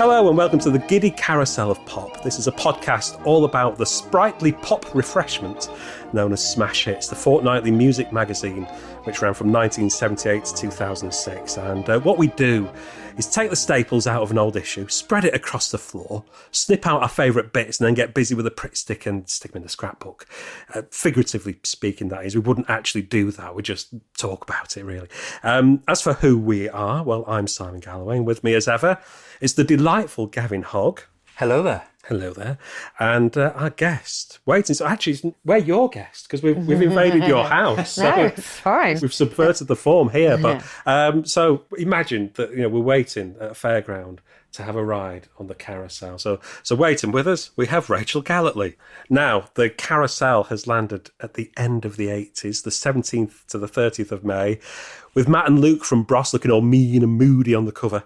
Hello and welcome to the Giddy Carousel of Pop. This is a podcast all about the sprightly pop refreshment known as Smash Hits, the fortnightly music magazine which ran from 1978 to 2006. And what we do is take the staples out of an old issue, spread it across the floor, snip out our favourite bits and then get busy with a Pritt stick and stick them in the scrapbook. Figuratively speaking, that is. We wouldn't actually do that. We just talk about it, really. As for who we are, well, I'm Simon Galloway, and with me as ever is the delightful Gavin Hogg. Hello there. Hello there. And our guest, waiting. So actually, we're your guest because we've invaded your house. No, So it's fine. we've subverted the form here. But so imagine that we're waiting at a fairground to have a ride on the carousel. So waiting with us, we have Rachael Galletly. Now, the carousel has landed at the end of the 80s, the 17th to the 30th of May, with Matt and Luke from Bros looking all mean and moody on the cover.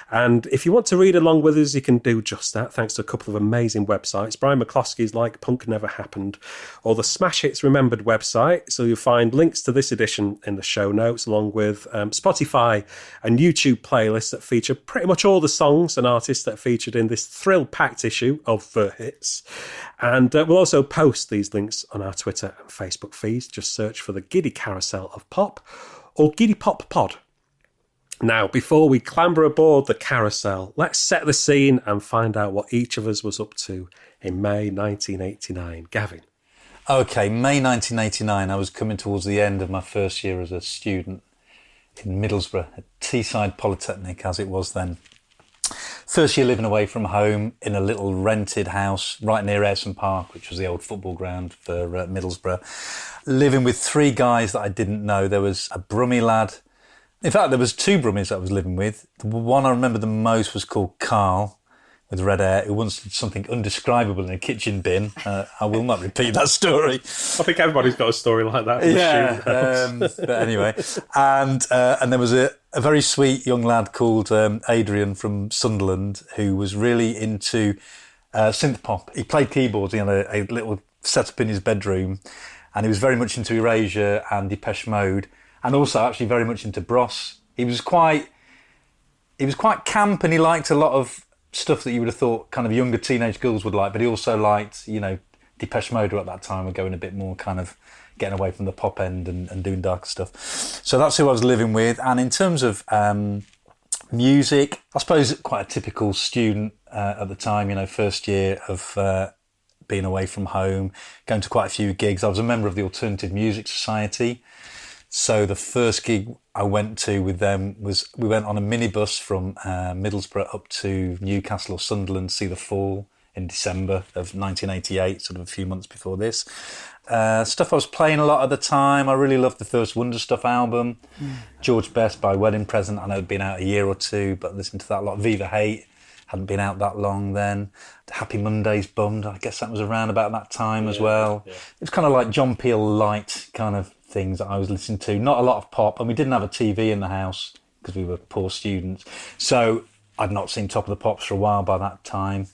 And if you want to read along with us, you can do just that, thanks to a couple of amazing websites. Brian McCloskey's Like Punk Never Happened, or the Smash Hits Remembered website. So you'll find links to this edition in the show notes, along with Spotify and YouTube playlists that feature pretty much all the songs and artists that are featured in this thrill-packed issue of The Hits. And we'll also post these links on our Twitter and Facebook feeds. Just search for the Giddy Carousel of Pop or Giddy Pop Pod. Now, before we clamber aboard the carousel, let's set the scene and find out what each of us was up to in May 1989. Gavin. Okay, May 1989, I was coming towards the end of my first year as a student in Middlesbrough, at Teesside Polytechnic as it was then. First year living away from home in a little rented house right near Ayresome Park, which was the old football ground for Middlesbrough. Living with three guys that I didn't know. There was a Brummie lad. In fact, there was two Brummies that I was living with. The one I remember the most was called Carl, with red hair, who once did something undescribable in a kitchen bin. I will not repeat that story. I think everybody's got a story like that. But anyway. And there was a very sweet young lad called Adrian from Sunderland, who was really into synth pop. He played keyboards. He had a little setup in his bedroom, and he was very much into Erasure and Depeche Mode. And also actually very much into Bros. He was quite camp, and he liked a lot of stuff that you would have thought kind of younger teenage girls would like, but he also liked, Depeche Mode at that time were going a bit more kind of getting away from the pop end and doing darker stuff. So that's who I was living with. And in terms of music, I suppose quite a typical student at the time, first year of being away from home, going to quite a few gigs. I was a member of the Alternative Music Society. So the first gig I went to with them was we went on a minibus from Middlesbrough up to Newcastle or Sunderland to see The Fall in December of 1988, sort of a few months before this. Stuff I was playing a lot at the time. I really loved the first Wonder Stuff album. George Best by Wedding Present. I know it'd been out a year or two, but I listened to that a lot. Viva Hate hadn't been out that long then. Happy Mondays Bummed, I guess that was around about that time as well. Yeah. It was kind of like John Peel light kind of things that I was listening to. Not a lot of pop, and we didn't have a TV in the house because we were poor students. So I'd not seen Top of the Pops for a while by that time.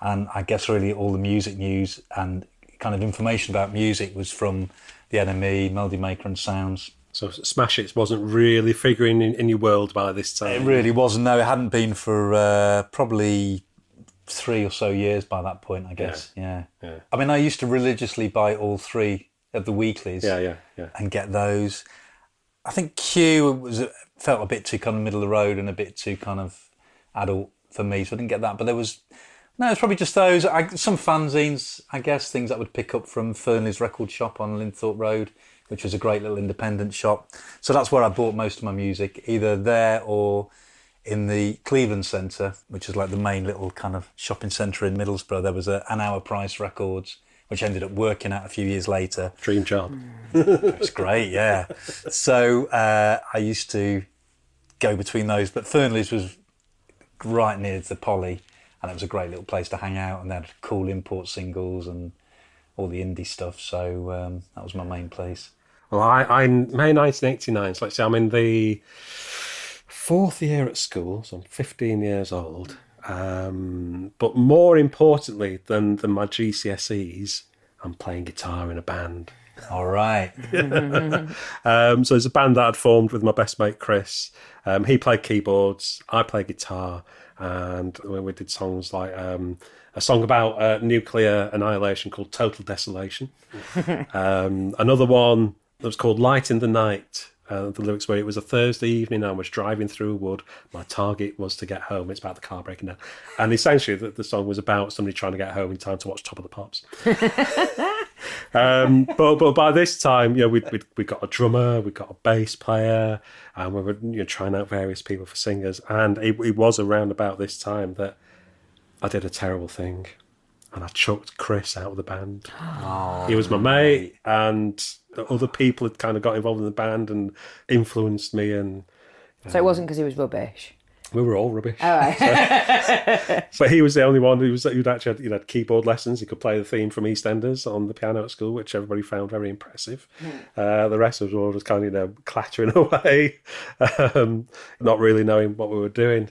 And I guess really all the music news and kind of information about music was from the NME, Melody Maker and Sounds. So Smash Hits wasn't really figuring in your world by this time? It really wasn't, no. It hadn't been for probably 3 or so years by that point, I guess. Yeah. I mean, I used to religiously buy all three of the weeklies and get those. I think Q felt a bit too kind of middle of the road and a bit too kind of adult for me, so I didn't get that. But it's probably just those. Some fanzines, I guess, things that I would pick up from Fernley's record shop on Linthorpe Road, which was a great little independent shop. So that's where I bought most of my music, either there or in the Cleveland Centre, which is like the main little kind of shopping centre in Middlesbrough. There was an Hour Price Records, which ended up working out a few years later. Dream job. It was great, yeah. So I used to go between those, but Fernley's was right near the Poly, and it was a great little place to hang out, and they had cool import singles and all the indie stuff, so that was my main place. Well, I May 1989, so let's say I'm in the 4th year at school, so I'm 15 years old. But more importantly than my GCSEs, I'm playing guitar in a band. All right. So it's a band that I'd formed with my best mate Chris. He played keyboards, I played guitar, and we did songs like a song about nuclear annihilation called Total Desolation. Another one that was called Light in the Night. The lyrics were, it was a Thursday evening, I was driving through a wood, my target was to get home. It's about the car breaking down. And essentially the song was about somebody trying to get home in time to watch Top of the Pops. But by this time, we got a drummer, we got a bass player, and we were trying out various people for singers. And it was around about this time that I did a terrible thing, and I chucked Chris out of the band. Oh, he was my mate, and the other people had kind of got involved in the band and influenced me. And so it wasn't because he was rubbish. We were all rubbish. All right. But he was the only one who'd actually had keyboard lessons. He could play the theme from EastEnders on the piano at school, which everybody found very impressive. The rest of us were all just kind of clattering away, not really knowing what we were doing.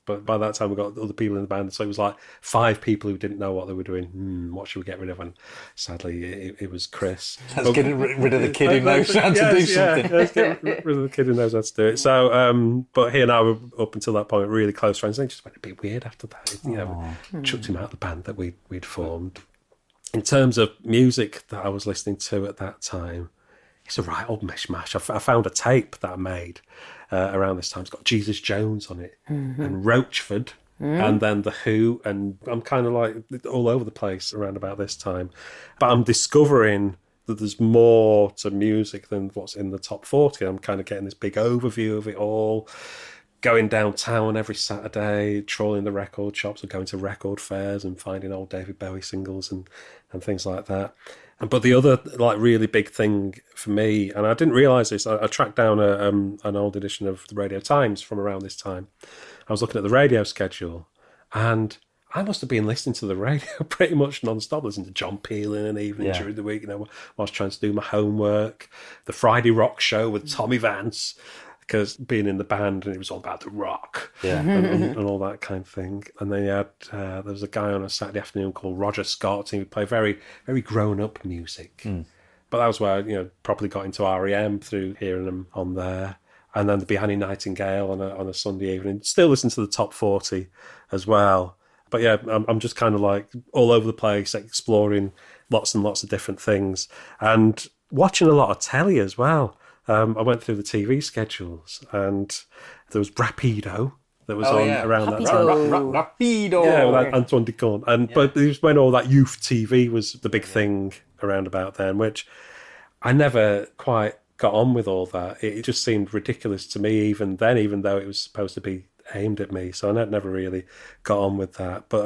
But by that time, we got other people in the band. So it was like 5 people who didn't know what they were doing. What should we get rid of? And sadly, it was Chris. Let's get rid of the kid who knows how to do something. Let's get rid of the kid who knows how to do it. So, but he and I were, up until that point, really close friends. And it just went a bit weird after that. We chucked him out of the band that we'd formed. In terms of music that I was listening to at that time, it's a right old mishmash. I found a tape that I made around this time. It's got Jesus Jones on it and Roachford and then The Who, and I'm kind of like all over the place around about this time. But I'm discovering that there's more to music than what's in the top 40. I'm kind of getting this big overview of it all, going downtown every Saturday, trawling the record shops or going to record fairs and finding old David Bowie singles and things like that. But the other really big thing for me, and I didn't realise this, I tracked down an old edition of the Radio Times from around this time. I was looking at the radio schedule, and I must have been listening to the radio pretty much non-stop, listening to John Peel in an evening during the week, while I was trying to do my homework, the Friday Rock Show with Tommy Vance, because being in the band, and it was all about the rock and all that kind of thing. And then there was a guy on a Saturday afternoon called Roger Scott, and he would play very, very grown-up music. But that was where I properly got into REM through hearing them on there. And then there'd be Annie Nightingale on a Sunday evening. Still listen to the top 40 as well. But yeah, I'm just kind of like all over the place, exploring lots and lots of different things. And watching a lot of telly as well. I went through the TV schedules, and there was Rapido that was around that time. Rapido! Yeah, with Antoine Decaune. But it was when all that youth TV was the big thing around about then, which I never quite got on with all that. It just seemed ridiculous to me even then, even though it was supposed to be aimed at me. So I never really got on with that. But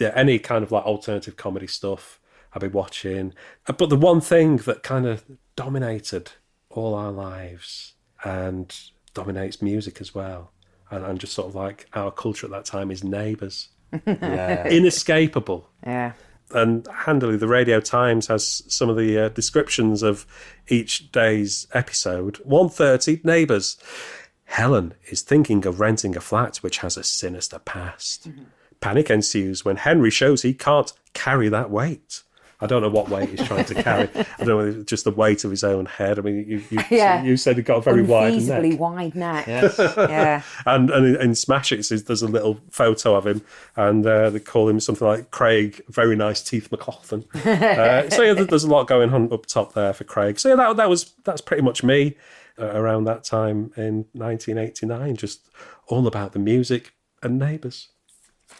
any kind of like alternative comedy stuff I'd be watching. But the one thing that kind of dominated all our lives and dominates music as well, and just sort of like our culture at that time, is Neighbours. Inescapable. Yeah. And handily, the Radio Times has some of the descriptions of each day's episode. 1:30, Neighbours. Helen is thinking of renting a flat which has a sinister past. Panic ensues when Henry shows he can't carry that weight. I don't know what weight he's trying to carry. I don't know whether it's just the weight of his own head. I mean, you said he got a very wide neck. Unfeasibly wide neck. Yes. Yeah. And in Smash It, there's a little photo of him, and they call him something like Craig, very nice teeth McLaughlin. There's a lot going on up top there for Craig. So that's pretty much me around that time in 1989, just all about the music and Neighbours.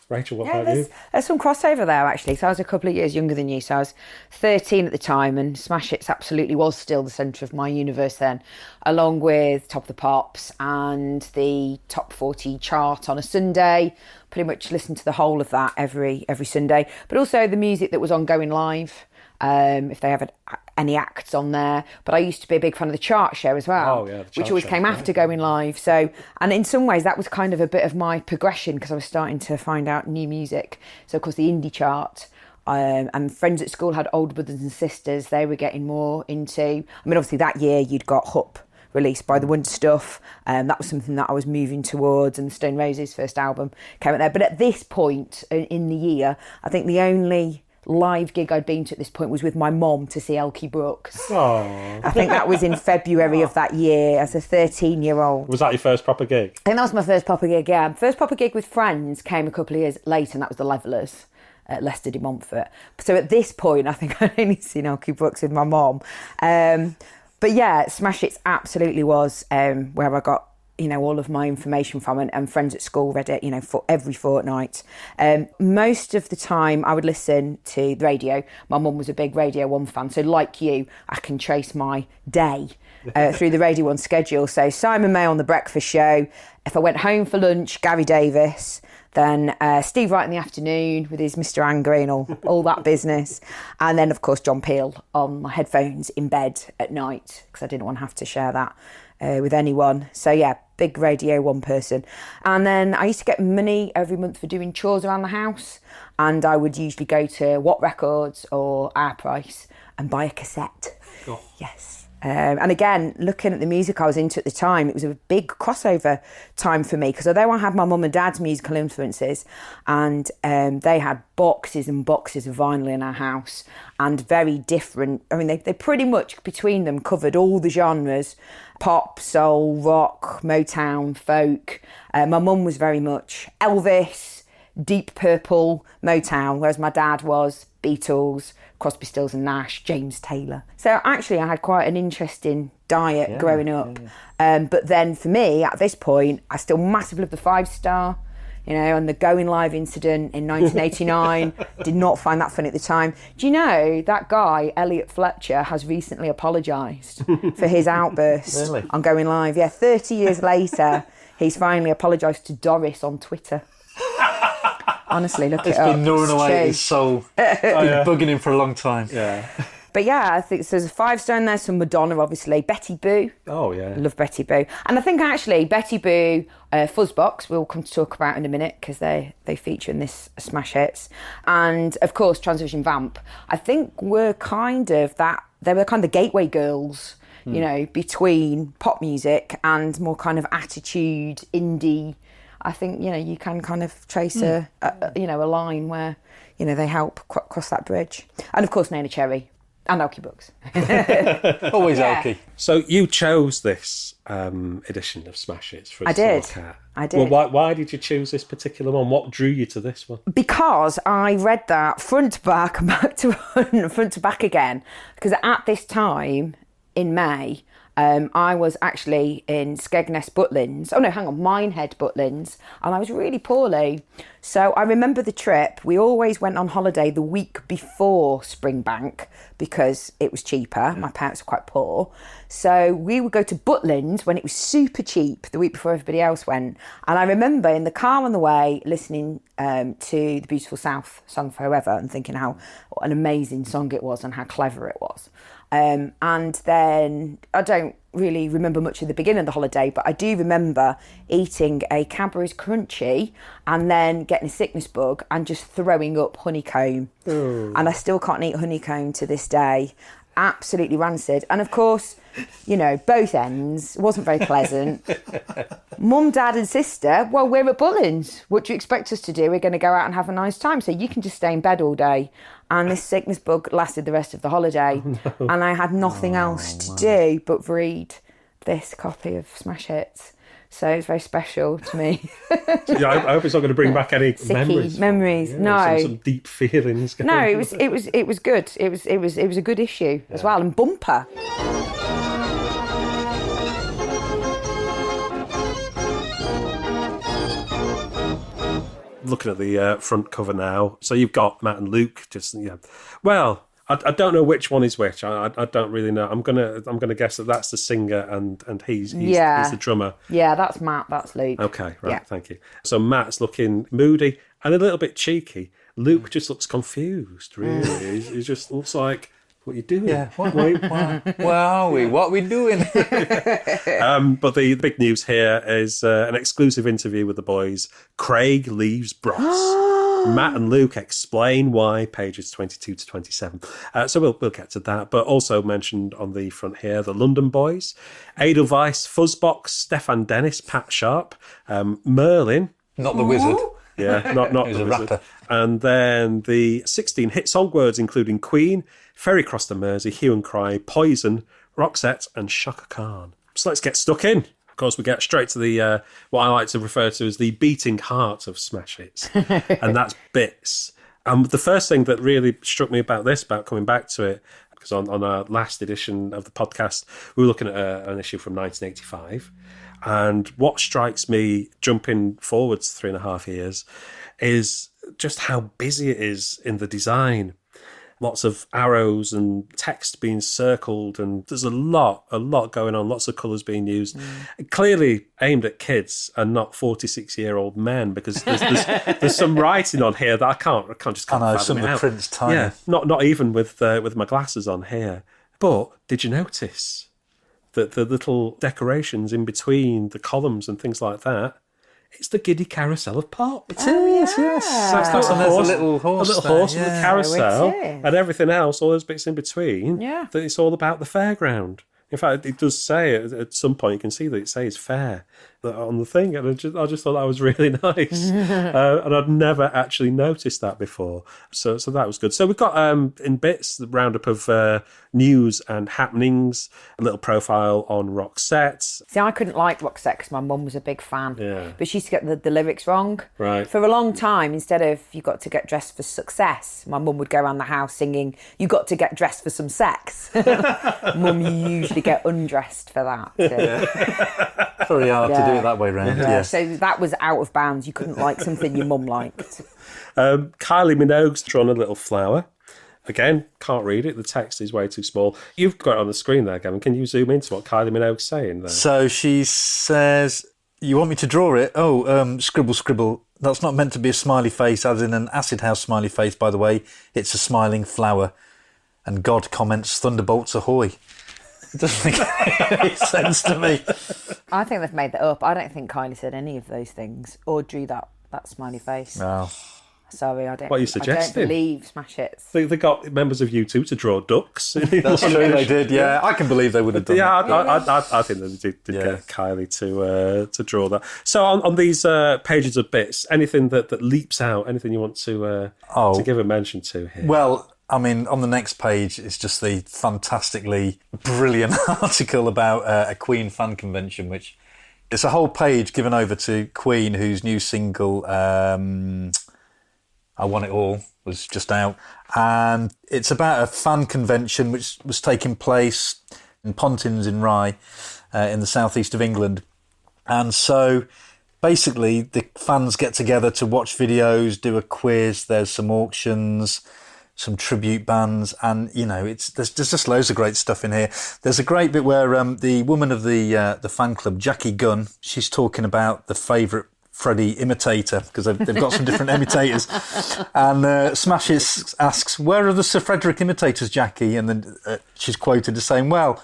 Rachel, what about you? There's some crossover there, actually. So I was a couple of years younger than you. So I was 13 at the time, and Smash Hits absolutely was still the centre of my universe then, along with Top of the Pops and the Top 40 chart on a Sunday. Pretty much listened to the whole of that every Sunday. But also the music that was on Going Live, if they have any acts on there. But I used to be a big fan of the chart show as well, which always came after Going Live. So, and in some ways that was kind of a bit of my progression, because I was starting to find out new music. So of course the indie chart, and friends at school had older brothers and sisters. They were getting more into, I mean, obviously that year you'd got Hup released by the Wonder Stuff. That was something that I was moving towards, and the Stone Roses' first album came out there. But at this point in the year, I think the only live gig I'd been to at this point was with my mom to see Elkie Brooks. Oh. I think that was in February of that year as a 13-year-old. Was that your first proper gig? I think that was my first proper gig, yeah. First proper gig with friends came a couple of years later, and that was the Levellers at Leicester de Montfort. So at this point, I think I'd only seen Elkie Brooks with my mom. But yeah, Smash Hits absolutely was where I got, all of my information from, and friends at school read it, for every fortnight. Most of the time I would listen to the radio. My mum was a big Radio 1 fan, so like you, I can trace my day through the Radio 1 schedule. So Simon May on The Breakfast Show. If I went home for lunch, Gary Davis. Then Steve Wright in the afternoon with his Mr. Angry and all that business. And then, of course, John Peel on my headphones in bed at night, because I didn't want to have to share that with anyone. So, yeah, big Radio 1 person. And then I used to get money every month for doing chores around the house. And I would usually go to What Records or Our Price and buy a cassette. Oh. Yes. And again, looking at the music I was into at the time, it was a big crossover time for me, because although I had my mum and dad's musical influences, and they had boxes and boxes of vinyl in our house, and very different, I mean, they pretty much between them covered all the genres: pop, soul, rock, Motown, folk. My mum was very much Elvis, Deep Purple, Motown, whereas my dad was Beatles, Crosby, Stills and Nash, James Taylor. So actually I had quite an interesting diet growing up. But then for me, at this point, I still massively love the 5-star, and the Going Live incident in 1989. Did not find that funny at the time. Do you know that guy, Elliot Fletcher, has recently apologised for his outburst on Going Live? Yeah, 30 years later, he's finally apologised to Doris on Twitter. Honestly, look it up. It's been gnawing away at his soul. It's been bugging him for a long time. Yeah. But yeah, I think so there's a 5-star in there, some Madonna, obviously. Betty Boo. Oh, yeah. I love Betty Boo. And I think actually Betty Boo, Fuzzbox, we'll come to talk about in a minute, because they feature in this Smash Hits. And of course, Transvision Vamp, I think they were kind of the gateway girls, between pop music and more kind of attitude, indie. I think, you can kind of trace a line where, they help cross that bridge. And of course, Nana Cherry and Elkie Brooks. Always Elkie. So you chose this edition of Smash Hits for a I did. cat. I did. Well, why did you choose this particular one? What drew you to this one? Because I read that front to back, back to front, front to back again. Because at this time, in May, I was actually in Skegness Butlins. Oh no, hang on, Minehead Butlins. And I was really poorly. So I remember the trip. We always went on holiday the week before Springbank because it was cheaper. My parents were quite poor. So we would go to Butlins when it was super cheap the week before everybody else went. And I remember in the car on the way listening to the Beautiful South Song for Whoever and thinking what an amazing song it was and how clever it was. And then I don't really remember much of the beginning of the holiday, but I do remember eating a Cadbury's Crunchy and then getting a sickness bug and just throwing up honeycomb. Ooh. And I still can't eat honeycomb to this day. Absolutely rancid. And of course, both ends. It wasn't very pleasant. Mum, dad and sister, well, we're at Butlins. What do you expect us to do? We're going to go out and have a nice time. So you can just stay in bed all day. And this sickness bug lasted the rest of the holiday. Oh, no. And I had nothing else to do but read this copy of Smash Hits. So it's very special to me. Yeah, I hope it's not going to bring back any memories. Yeah, no, some deep feelings. No, it was good. It was a good issue as well, and bumper. Looking at the front cover now, so you've got Matt and Luke. Well, I don't know which one is which. I don't really know. I'm gonna guess that that's the singer and he's the drummer. Yeah, that's Matt. That's Luke. Okay, right. Yeah. Thank you. So Matt's looking moody and a little bit cheeky. Luke just looks confused. Really, he just looks like, what are you doing? Yeah. Where are we? What are we doing? But the big news here is an exclusive interview with the boys. Craig leaves Bros. Matt and Luke explain why, pages 22 to 27. So we'll get to that. But also mentioned on the front here, the London boys, Edelweiss, Fuzzbox, Stefan Dennis, Pat Sharp, Merlin. Not the wizard. Yeah, not He was a the Wizard. rapper. And then the 16 hit song words, including Queen, Ferry Cross the Mersey, Hue Cry, Poison, Roxette, and Shaka Khan. So let's get stuck in. Of course, we get straight to the what I like to refer to as the beating heart of smash hits, and that's Bitz. And the first thing that really struck me about this, about coming back to it, because on our last edition of the podcast, we were looking at an issue from 1985. And what strikes me, jumping forwards 3.5 years, is just how busy it is in the design. Lots of arrows and text being circled, and there's a lot going on, lots of colours being used. Clearly aimed at kids and not 46-year-old men, because there's some writing on here that I can't know, some of the print's tiny. Yeah, not even with my glasses on here. But did you notice that the little decorations in between the columns and things like that? It's the Giddy Carousel of Pop. It is, yes. That's And there's a little horse with the yeah. carousel, it is. and everything else, all those bits in between. Yeah. That it's all about the fairground. In fact, it does say at some point, you can see that it says fair on the thing, and I just thought that was really nice, and I'd never actually noticed that before. So that was good. So we've got in Bitz the roundup of news and happenings, a little profile on Roxette. See, I couldn't like Roxette because my mum was a big fan. Yeah. But she used to get the lyrics wrong. Right. For a long time, instead of you got to get dressed for success, my mum would go around the house singing, you got to get dressed for some sex. Mum, you usually get undressed for that. So. Very hard to do it that way round. Yeah. Yeah. So that was out of bounds. You couldn't like something your mum liked. Kylie Minogue's drawn a little flower. Again, can't read it. The text is way too small. You've got it on the screen there, Gavin. Can you zoom into what Kylie Minogue's saying there? So she says, you want me to draw it? Oh, scribble, scribble. That's not meant to be a smiley face, as in an acid house smiley face, by the way. It's a smiling flower. And God comments, thunderbolts ahoy. It doesn't make any sense to me. I think they've made that up. I don't think Kylie said any of those things or drew that smiley face. No. Sorry, I don't. What are you I suggesting? don't believe smash hits. They got members of U2 to draw ducks. That's true, they did, yeah. I can believe they would have done that. I think they did get Kylie to draw that. So on these pages of Bitz, anything that leaps out, anything you want to give a mention to here? Well, I mean, on the next page, it's just the fantastically brilliant article about a Queen fan convention, which it's a whole page given over to Queen, whose new single, I Want It All, was just out. And it's about a fan convention which was taking place in Pontins in Rye, in the southeast of England. And so basically the fans get together to watch videos, do a quiz, there's some auctions, some tribute bands, and there's just loads of great stuff in here. There's a great bit where the woman of the fan club, Jackie Gunn, she's talking about the favourite Freddie imitator, because they've got some different imitators, and Smash asks, where are the Sir Frederick imitators, Jackie? And then she's quoted as saying, well,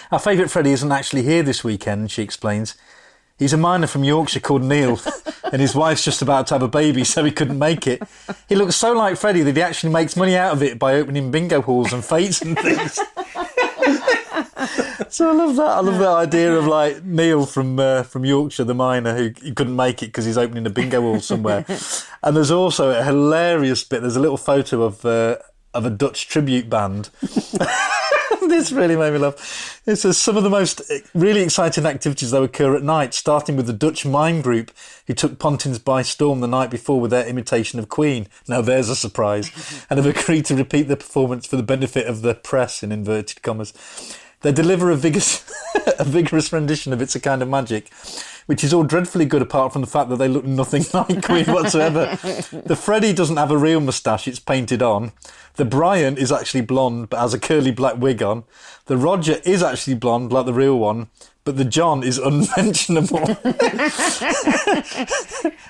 our favourite Freddie isn't actually here this weekend, she explains. He's a miner from Yorkshire called Neil, and his wife's just about to have a baby, so he couldn't make it. He looks so like Freddie that he actually makes money out of it by opening bingo halls and fetes and things. So I love that. I love that idea of like Neil from Yorkshire, the miner who couldn't make it because he's opening a bingo hall somewhere. And there's also a hilarious bit. There's a little photo of a Dutch tribute band. This really made me laugh. It says some of the most really exciting activities though occur at night, starting with the Dutch mime group who took Pontins by storm the night before with their imitation of Queen. Now there's a surprise, and have agreed to repeat the performance for the benefit of the press, in inverted commas. They deliver a vigorous rendition of It's a Kind of Magic, which is all dreadfully good apart from the fact that they look nothing like Queen whatsoever. The Freddie doesn't have a real moustache, it's painted on. The Brian is actually blonde but has a curly black wig on. The Roger is actually blonde like the real one, but the John is unmentionable.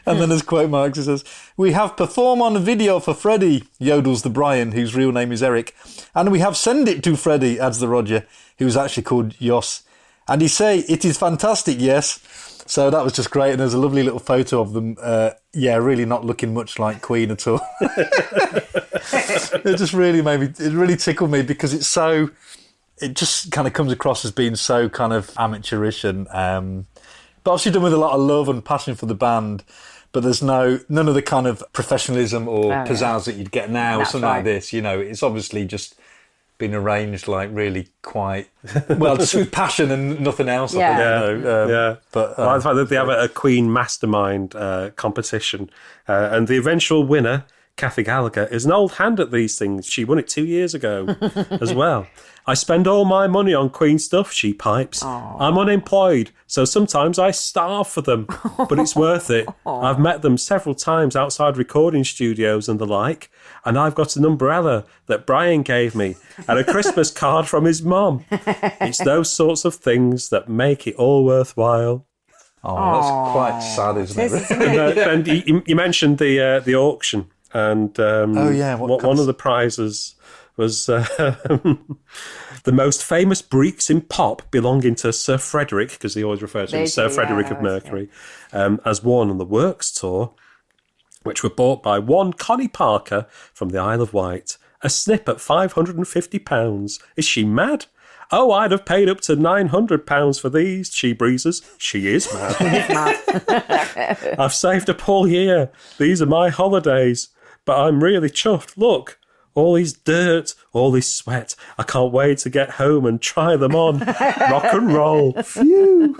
And then as quote marks it says, we have perform on a video for Freddie, yodels the Brian, whose real name is Eric. And we have send it to Freddie, adds the Roger, who's actually called Jos. And he say, it is fantastic, yes. So that was just great, and there's a lovely little photo of them, really not looking much like Queen at all. It just really it really tickled me because it just kind of comes across as being so kind of amateurish and, but obviously done with a lot of love and passion for the band. but there's none of the kind of professionalism or pizzazz that you'd get now or something like this. You know, it's obviously just been arranged like really quite well, just with passion and nothing else. I think, you know, But I like the fact that they have a Queen Mastermind competition, and the eventual winner, Kathy Gallagher, is an old hand at these things. She won it 2 years ago as well. I spend all my money on Queen stuff, she pipes. Aww. I'm unemployed, so sometimes I starve for them, but it's worth it. I've met them several times outside recording studios and the like, and I've got an umbrella that Brian gave me and a Christmas card from his mom. It's those sorts of things that make it all worthwhile. Oh, that's quite sad, isn't it? And you mentioned the auction. And one of the prizes was the most famous breeks in pop belonging to Sir Frederick, because they always refer to him as Sir Frederick of Mercury, as worn on the Works tour, which were bought by one Connie Parker from the Isle of Wight. A snip at £550. Is she mad? Oh, I'd have paid up to £900 for these, she breezes. She is mad. I've saved up all year. These are my holidays. But I'm really chuffed. Look, all this dirt, all this sweat. I can't wait to get home and try them on. Rock and roll. Phew.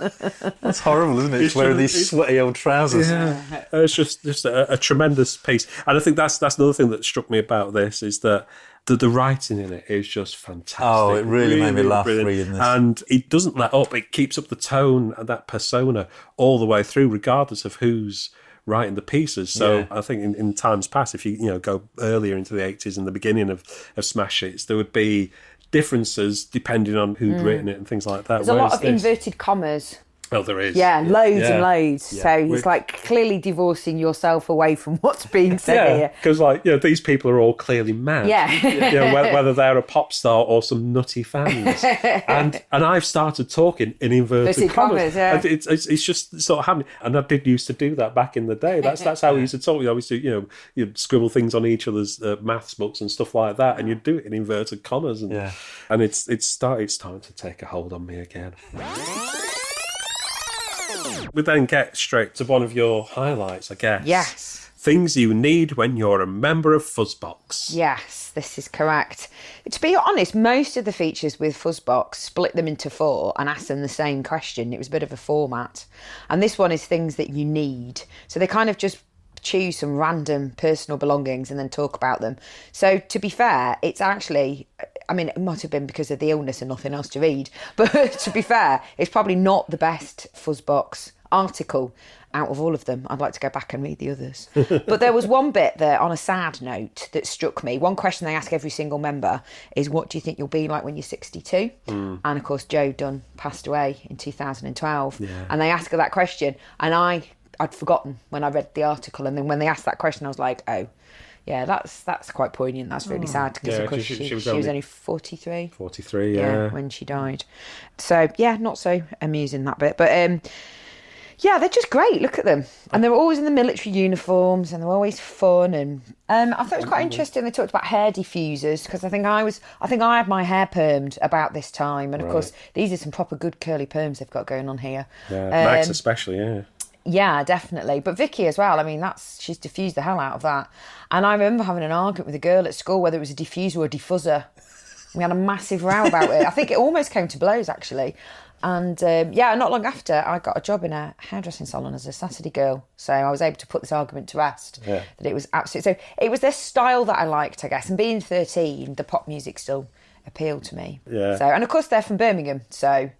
That's horrible, isn't it? It's wearing these sweaty old trousers. Yeah. It's just a tremendous piece. And I think that's another thing that struck me about this is that the writing in it is just fantastic. Oh, it really made me laugh reading this. And it doesn't let up. It keeps up the tone and that persona all the way through, regardless of who's writing the pieces. So I think in times past, if you go earlier into the 80s and the beginning of Smash Hits, there would be differences depending on who'd written it and things like that. There's a lot of inverted commas. Oh, there is. Yeah, loads and loads. Yeah. So it's like clearly divorcing yourself away from what's being said here. Because these people are all clearly mad. Yeah. Whether they're a pop star or some nutty fans. and I've started talking in inverted commas. Yeah. It's just sort of happening. And I did used to do that back in the day. That's how we used to talk. We always do, you'd scribble things on each other's maths books and stuff like that, and you'd do it in inverted commas. And it's starting to take a hold on me again. We then get straight to one of your highlights, I guess. Yes. Things you need when you're a member of Fuzzbox. Yes, this is correct. To be honest, most of the features with Fuzzbox split them into 4 and asked them the same question. It was a bit of a format. And this one is things that you need. So they kind of just choose some random personal belongings and then talk about them. So to be fair, it's actually... I mean, it might have been because of the illness and nothing else to read. But to be fair, it's probably not the best Fuzzbox article out of all of them. I'd like to go back and read the others. But there was one bit there on a sad note that struck me. One question they ask every single member is, what do you think you'll be like when you're 62? And of course, Joe Dunn passed away in 2012. Yeah. And they asked her that question. And I'd forgotten when I read the article. And then when they asked that question, I was like, oh, yeah, that's quite poignant. That's really sad because, of course, she was only 43. 43, yeah. When she died. So, yeah, not so amusing, that bit. But, yeah, they're just great. Look at them. And they're always in the military uniforms and they're always fun. And I thought it was quite interesting. They talked about hair diffusers because I think I had my hair permed about this time. And, of course, these are some proper good curly perms they've got going on here. Yeah, Max especially, yeah. Yeah, definitely. But Vicky as well. I mean, she's diffused the hell out of that. And I remember having an argument with a girl at school whether it was a diffuser or a diffuzzer. We had a massive row about it. I think it almost came to blows, actually. And, not long after, I got a job in a hairdressing salon as a Saturday girl. So I was able to put this argument to rest. Yeah. That it was absolutely... So it was their style that I liked, I guess. And being 13, the pop music still appealed to me. Yeah. So, and, of course, they're from Birmingham, so...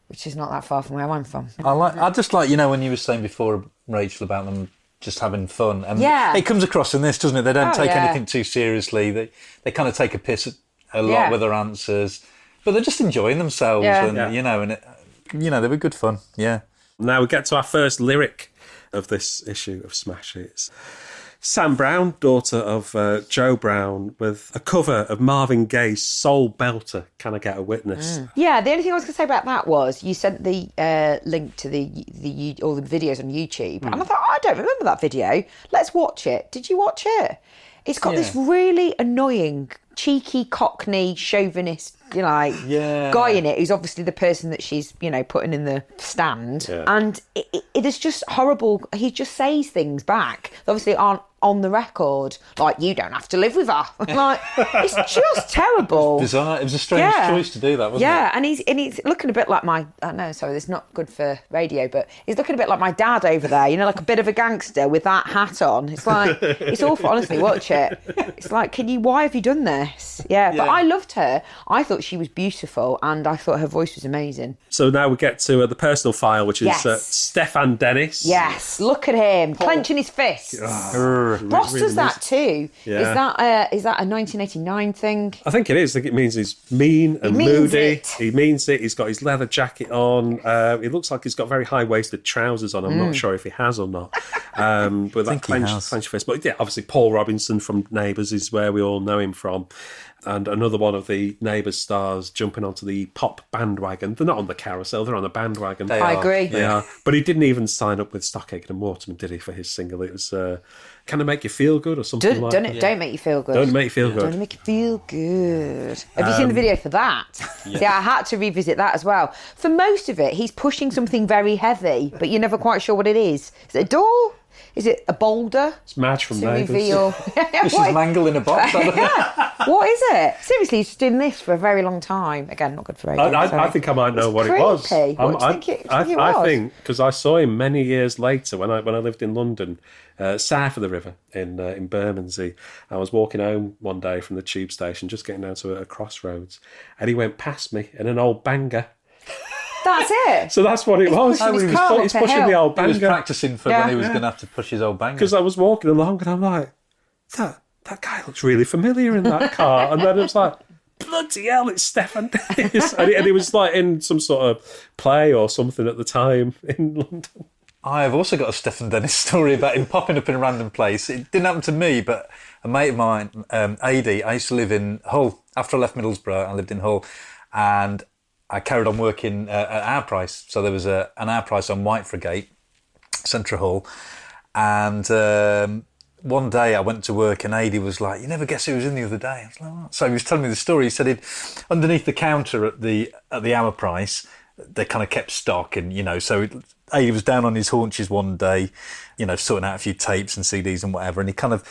which is not that far from where I'm from. I just like, when you were saying before, Rachel, about them just having fun. And it comes across in this, doesn't it? They don't take anything too seriously. They kind of take a piss a lot with their answers. But they're just enjoying themselves. And, they were good fun. Yeah. Now we get to our first lyric of this issue of Smash Hits. Sam Brown, daughter of Joe Brown, with a cover of Marvin Gaye's Soul Belter, Can I Get a Witness? Yeah, the only thing I was going to say about that was you sent the link to all the videos on YouTube, and I thought, I don't remember that video. Let's watch it. Did you watch it? It's got this really annoying cheeky Cockney chauvinist, guy in it, who's obviously the person that she's, putting in the stand. Yeah. And it is just horrible. He just says things back that obviously aren't on the record, like, you don't have to live with her. Like, it's just terrible. Bizarre. It was a strange choice to do that, wasn't it? Yeah, and he's looking a bit like this is not good for radio, but he's looking a bit like my dad over there, like a bit of a gangster with that hat on. It's like, it's awful, honestly, watch it. It's like, why have you done this? Yeah, but I loved her. I thought she was beautiful, and I thought her voice was amazing. So now we get to the personal file, which is Stefan Dennis. Yes, look at him, clenching his fists. Ross does that too. Yeah. Is that a 1989 thing? I think it is. I think it means he's mean and moody. He means it. He's got his leather jacket on. It looks like he's got very high-waisted trousers on. I'm not sure if he has or not. With that clenched fist. But yeah, obviously Paul Robinson from Neighbours is where we all know him from. And another one of the Neighbours stars jumping onto the pop bandwagon. They're not on the carousel, they're on the bandwagon. I agree. They are. But he didn't even sign up with Stockhagen and Waterman, did he, for his single? It was Can It Make You Feel Good or something like that? Don't Make You Feel Good. Don't Make You Feel Good. Don't Make You Feel Good. Have you seen the video for that? Yeah, I had to revisit that as well. For most of it, he's pushing something very heavy, but you're never quite sure what it is. Is it a door? Is it a boulder? It's Madge from Neighbours. Mrs. Mangle in a box. What is it? Seriously, he's doing this for a very long time. Again, not good for radio. I think I might know what it was. What do you think it was? I think, because I saw him many years later when I lived in London, south of the river in Bermondsey. I was walking home one day from the tube station, just getting down to a crossroads, and he went past me in an old banger. That's it. So that's what it was. He's pushing the old banger. He was practising for when he was going to have to push his old banger. Because I was walking along and I'm like, that guy looks really familiar in that car. And then it was like, bloody hell, it's Stefan Dennis. and he was like in some sort of play or something at the time in London. I have also got a Stefan Dennis story about him popping up in a random place. It didn't happen to me, but a mate of mine, Eddy, I used to live in Hull. After I left Middlesbrough, I lived in Hull. And I carried on working at our price. So there was an hour price on Whitefrigate, Central Hull. And one day I went to work and Eddy was like, you never guess who was in the other day. I was like, what? So he was telling me the story. He said underneath the counter at the hour price, they kind of kept stock. And, so Eddy was down on his haunches one day, sorting out a few tapes and CDs and whatever. And he kind of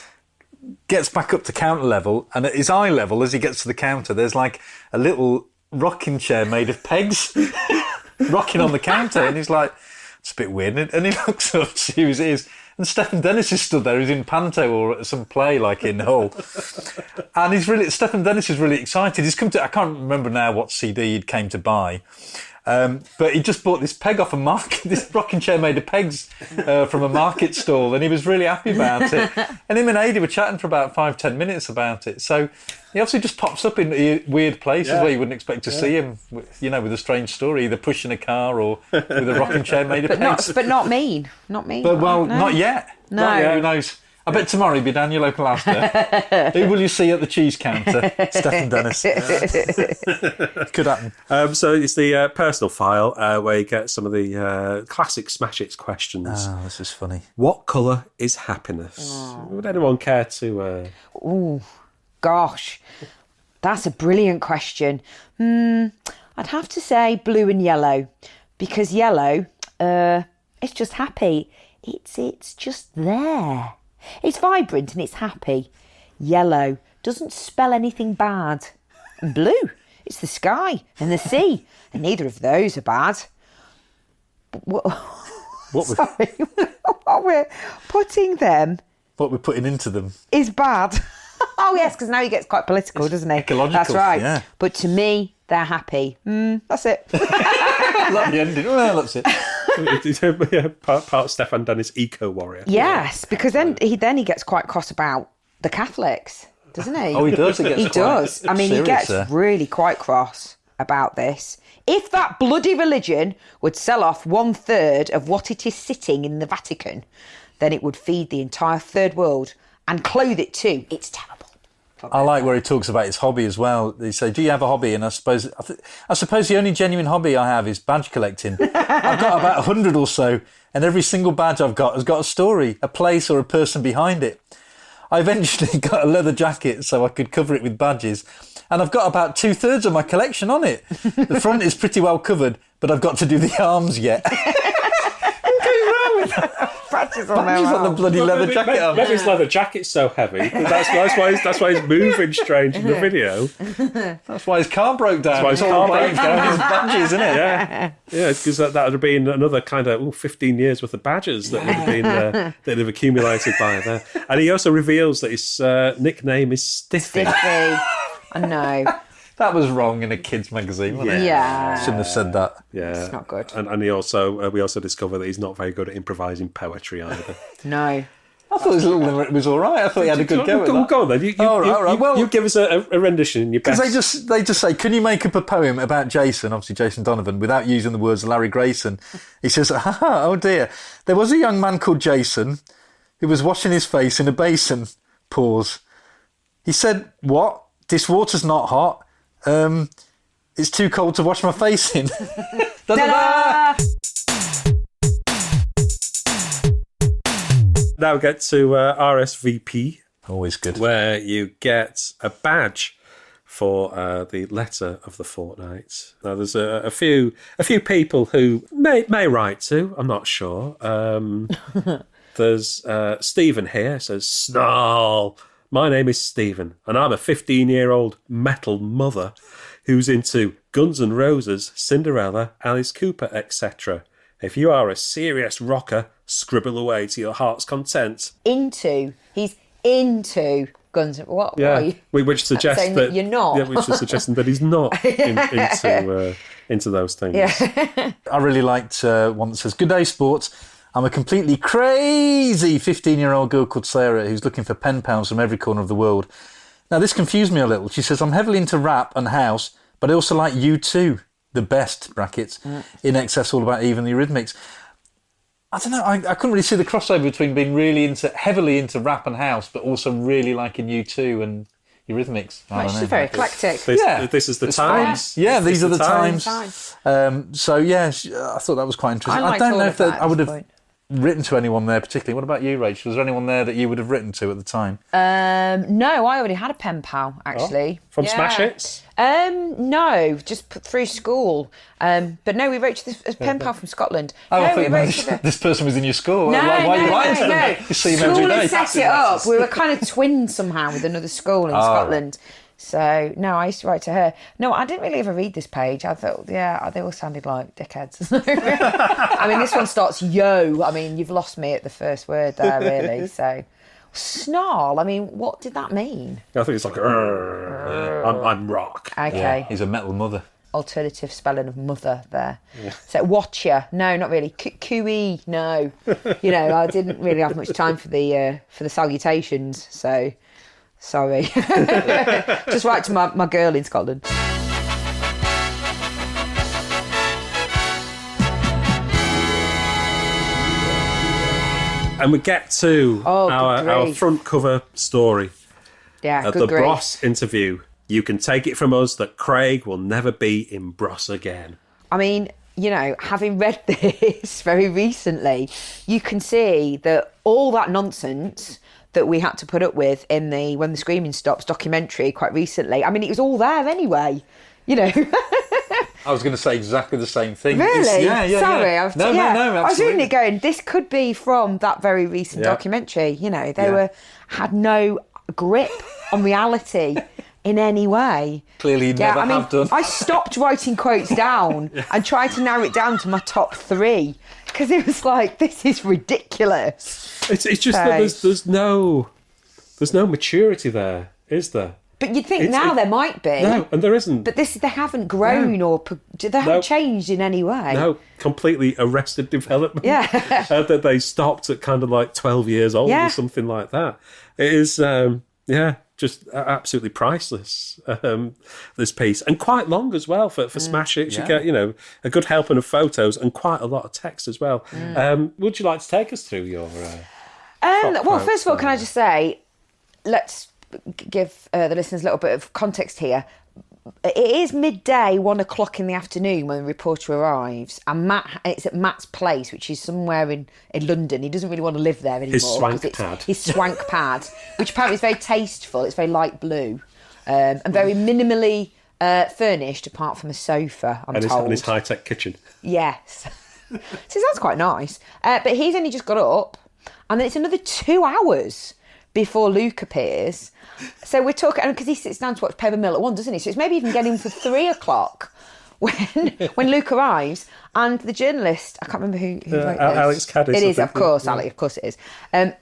gets back up to counter level. And at his eye level, as he gets to the counter, there's like a little rocking chair made of pegs rocking on the counter, and he's like, it's a bit weird, and he looks up to see who it is, and Stefan Dennis is stood there. He's in Panto or at some play like in Hull, and Stefan Dennis is really excited. He's come to, I can't remember now what CD he came to buy, but he just bought this peg off a market, this rocking chair made of pegs from a market stall, and he was really happy about it. And him and Eddy were chatting for about 5-10 minutes about it. So he obviously just pops up in weird places where you wouldn't expect to see him, with a strange story, either pushing a car or with a rocking chair made of pegs. But not mean. Not mean. But, not yet. No. Not yet. Who knows? I bet tomorrow he'll be down your local Asda. Who will you see at the cheese counter? Stefan Dennis. Could happen. So it's the personal file where you get some of the classic Smash Hits questions. Oh, this is funny. What colour is happiness? Would anyone care to... Oh, gosh. That's a brilliant question. I'd have to say blue and yellow. Because yellow, it's just happy. It's just there. It's vibrant and it's happy. Yellow doesn't spell anything bad. And blue, it's the sky and the sea. And neither of those are bad. What we're putting them... What we're putting into them. ...is bad. Oh, yes, because now he gets quite political, doesn't he? Ecological, that's right. Yeah. But to me, they're happy. That's it. Like the ending. Well, that's it. part of Stefan Dennis eco-warrior. Yes, because then he gets quite cross about the Catholics, doesn't he? Oh, he does. He does. I mean, he gets really quite cross about this. If that bloody religion would sell off 1/3 of what it is sitting in the Vatican, then it would feed the entire third world and clothe it too. It's terrible. I like where he talks about his hobby as well. They say, do you have a hobby? And I suppose the only genuine hobby I have is badge collecting. I've got about 100 or so, and every single badge I've got has got a story, a place or a person behind it. I eventually got a leather jacket so I could cover it with badges. And I've got about 2/3 of my collection on it. The front is pretty well covered, but I've got to do the arms yet. Badges on the bloody leather jacket. Maybe his leather jacket's so heavy. That's why he's moving strange in the video. That's why his car broke down. That's why his car broke down. His badges, isn't it? Yeah, because that would have been another kind of 15 years worth of badges that would have been that have accumulated by there. And he also reveals that his nickname is Stiffy. Stiffy. I know. That was wrong in a kids' magazine, wasn't it? Yeah. Shouldn't have said that. Yeah, it's not good. And we also discover that he's not very good at improvising poetry either. No. I thought his little limerick was all right. I thought he had a good go at that. Go on then. You give us a rendition in your best. Because they just say, can you make up a poem about Jason, obviously Jason Donovan, without using the words Larry Grayson? He says, oh dear. There was a young man called Jason who was washing his face in a basin. Pause. He said, what? This water's not hot. It's too cold to wash my face in. Ta-da! Now we get to RSVP. Always good. Where you get a badge for the letter of the fortnight. Now there's a few people who may write to. I'm not sure. There's Stephen here. Says snarl. My name is Stephen, and I'm a 15-year-old metal mother who's into Guns N' Roses, Cinderella, Alice Cooper, etc. If you are a serious rocker, scribble away to your heart's content. He's into Guns N' Roses. What are you? Which suggests that you're not. Yeah, which is suggesting that he's not into those things. Yeah. I really liked one that says, good day, sports. I'm a completely crazy 15-year-old girl called Sarah who's looking for pen pals from every corner of the world. Now, this confused me a little. She says, I'm heavily into rap and house, but I also like U2, the best, brackets, In Excess, All About Eve and the Eurythmics. I don't know, I couldn't really see the crossover between being heavily into rap and house, but also really liking U2 and Eurythmics. She's very eclectic. This is the times. Yeah, these are the times. I thought that was quite interesting. I don't know if I would have written to anyone there particularly. What about you, Rach? Was there anyone there that you would have written to at the time? No, I already had a pen pal, actually. From Smash Hits? No, just through school. But no, we wrote to this pen pal from Scotland. I thought this person was in your school. No, why are you writing to them? You see them every day. School had set it up. We were kind of twins somehow with another school in Scotland. So, no, I used to write to her. No, I didn't really ever read this page. I thought, they all sounded like dickheads. I mean, this one starts, yo. I mean, you've lost me at the first word there, really. So, snarl, I mean, what did that mean? I think it's like, I'm rock. Okay. Yeah, he's a metal mother. Alternative spelling of mother there. Yeah. So, watcher, no, not really. Cooey, no. I didn't really have much time for the salutations, so... Sorry. Just write to my girl in Scotland. And we get to our front cover story. Yeah, the Bros interview. You can take it from us that Craig will never be in Bros again. I mean, having read this very recently, you can see that all that nonsense that we had to put up with in the When the Screaming Stops documentary quite recently. I mean, it was all there anyway, I was going to say exactly the same thing. Really? Yeah. Sorry. No, absolutely. I was reading it going, this could be from that very recent documentary. They had no grip on reality in any way. Clearly never have done. I stopped writing quotes down and tried to narrow it down to my top 3 because it was like, this is ridiculous. It's just that there's no maturity there, is there? But you'd think there might be. No, and there isn't. But they haven't grown they haven't changed in any way. No, completely arrested development. Yeah. That they stopped at kind of like 12 years old or something like that. It is, just absolutely priceless, this piece. And quite long as well for Smash Hits. You get, a good helping of photos and quite a lot of text as well. Would you like to take us through your... well, first of all, can I just say, let's give the listeners a little bit of context here. it is midday, 1 o'clock in the afternoon when the reporter arrives, and it's at Matt's place, which is somewhere in London. He doesn't really want to live there anymore. His swank pad. His swank pad, which apparently is very tasteful. It's very light blue and very minimally furnished, apart from a sofa, I'm told. And his high-tech kitchen. Yes. So that's quite nice. But he's only just got up, and then it's another 2 hours before Luke appears. So we're talking, because he sits down to watch Pepper Mill at 1, doesn't he? So it's maybe even getting for 3 o'clock when Luke arrives. And the journalist, I can't remember who wrote this. Alex Caddis. It is, of course, yeah. Alex, of course it is.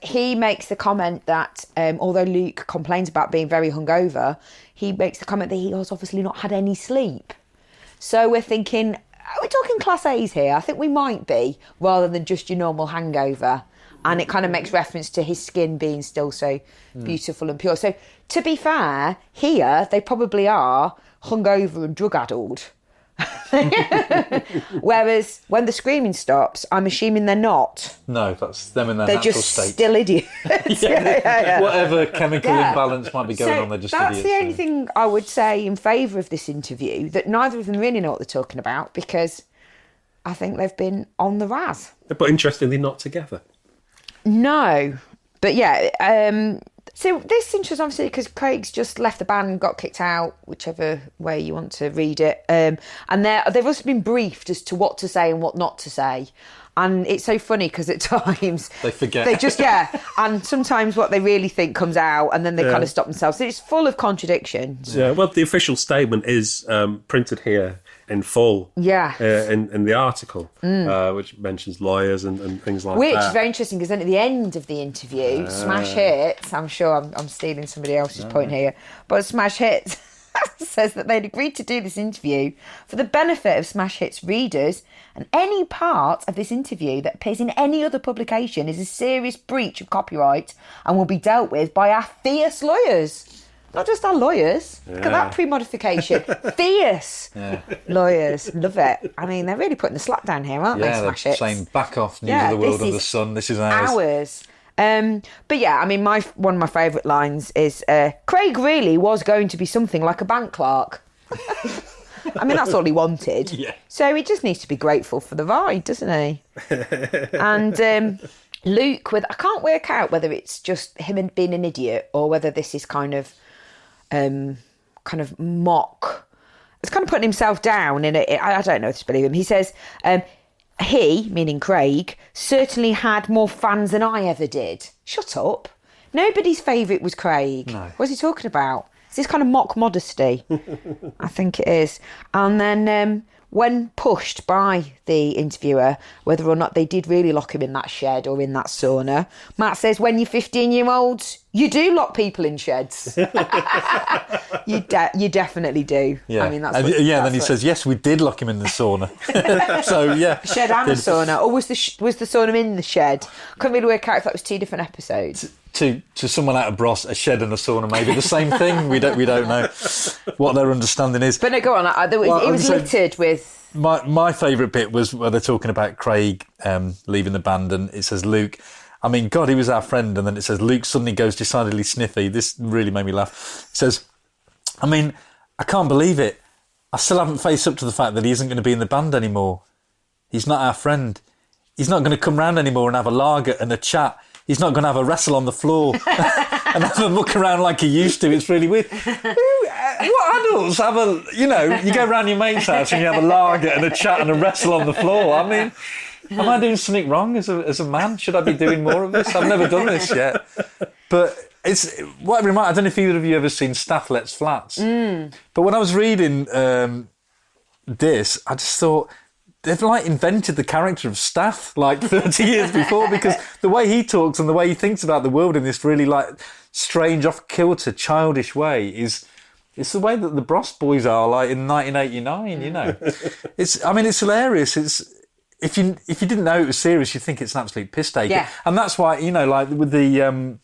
He makes the comment that although Luke complains about being very hungover, he makes the comment that he has obviously not had any sleep. So we're thinking, are we talking class A's here? I think we might be, rather than just your normal hangover. And it kind of makes reference to his skin being still so beautiful and pure. So, to be fair, here they probably are hungover and drug-addled. Whereas when the screaming stops, I'm assuming they're not. No, that's them in their they're natural just state. Still idiots. Yeah. Whatever chemical imbalance might be going on, they're just that's idiots. That's the only thing I would say in favour of this interview, that neither of them really know what they're talking about, because I think they've been on the raz. But interestingly, not together. No, but yeah. So this interesting, obviously, because Craig's just left the band and got kicked out, whichever way you want to read it. And they've also been briefed as to what to say and what not to say. And it's so funny because at times they forget. They just, and sometimes what they really think comes out, and then they kind of stop themselves. So it's full of contradictions. Yeah, well, the official statement is printed here in full. Yeah. In the article, which mentions lawyers and things like that. Which is very interesting, because then at the end of the interview, Smash Hits, I'm sure I'm stealing somebody else's point here, but Smash Hits says that they'd agreed to do this interview for the benefit of Smash Hits readers, and any part of this interview that appears in any other publication is a serious breach of copyright and will be dealt with by our fierce lawyers. Not just our lawyers. Yeah. Look at that pre-modification. Fierce lawyers. Love it. I mean, they're really putting the slap down here, aren't they, Smash Hits? Yeah, they're saying back off, News of the World and the Sun. This is ours. But yeah, I mean, one of my favourite lines is, Craig really was going to be something like a bank clerk. I mean, that's all he wanted. Yeah. So he just needs to be grateful for the ride, doesn't he? And Luke, I can't work out whether it's just him being an idiot or whether this is kind of mock. It's kind of putting himself down in it. I don't know if to believe him. He says, he, meaning Craig, certainly had more fans than I ever did. Shut up. Nobody's favourite was Craig. No. What's he talking about? Is this kind of mock modesty? I think it is. And then when pushed by the interviewer whether or not they did really lock him in that shed or in that sauna, Matt says, when you're 15-year-olds, you do lock people in sheds. You definitely do. Yeah. I mean, that's then he says, yes, we did lock him in the sauna. So, yeah. Shed and a sauna. Or was the sauna in the shed? Couldn't really work out if that was 2 different episodes. To someone out of Bros, a shed and a sauna may be the same thing. We don't know what their understanding is. But no, go on. It was littered with... My favourite bit was where they're talking about Craig leaving the band, and it says Luke. I mean, God, he was our friend. And then it says Luke suddenly goes decidedly sniffy. This really made me laugh. It says, I mean, I can't believe it. I still haven't faced up to the fact that he isn't going to be in the band anymore. He's not our friend. He's not going to come round anymore and have a lager and a chat. He's not going to have a wrestle on the floor and have a muck around like he used to. It's really weird. What adults have you go round your mate's house and you have a lager and a chat and a wrestle on the floor? I mean, am I doing something wrong as a man? Should I be doing more of this? I've never done this yet. But it's what I don't know if either of you ever seen Staff Lets Flats. But when I was reading this, I just thought, they've invented the character of Staff 30 years before, because the way he talks and the way he thinks about the world in this really strange, off-kilter, childish way it's the way that the Bros Boys are in 1989. It's hilarious. If you didn't know it was serious, you'd think it's an absolute piss take. Yeah. And that's why with the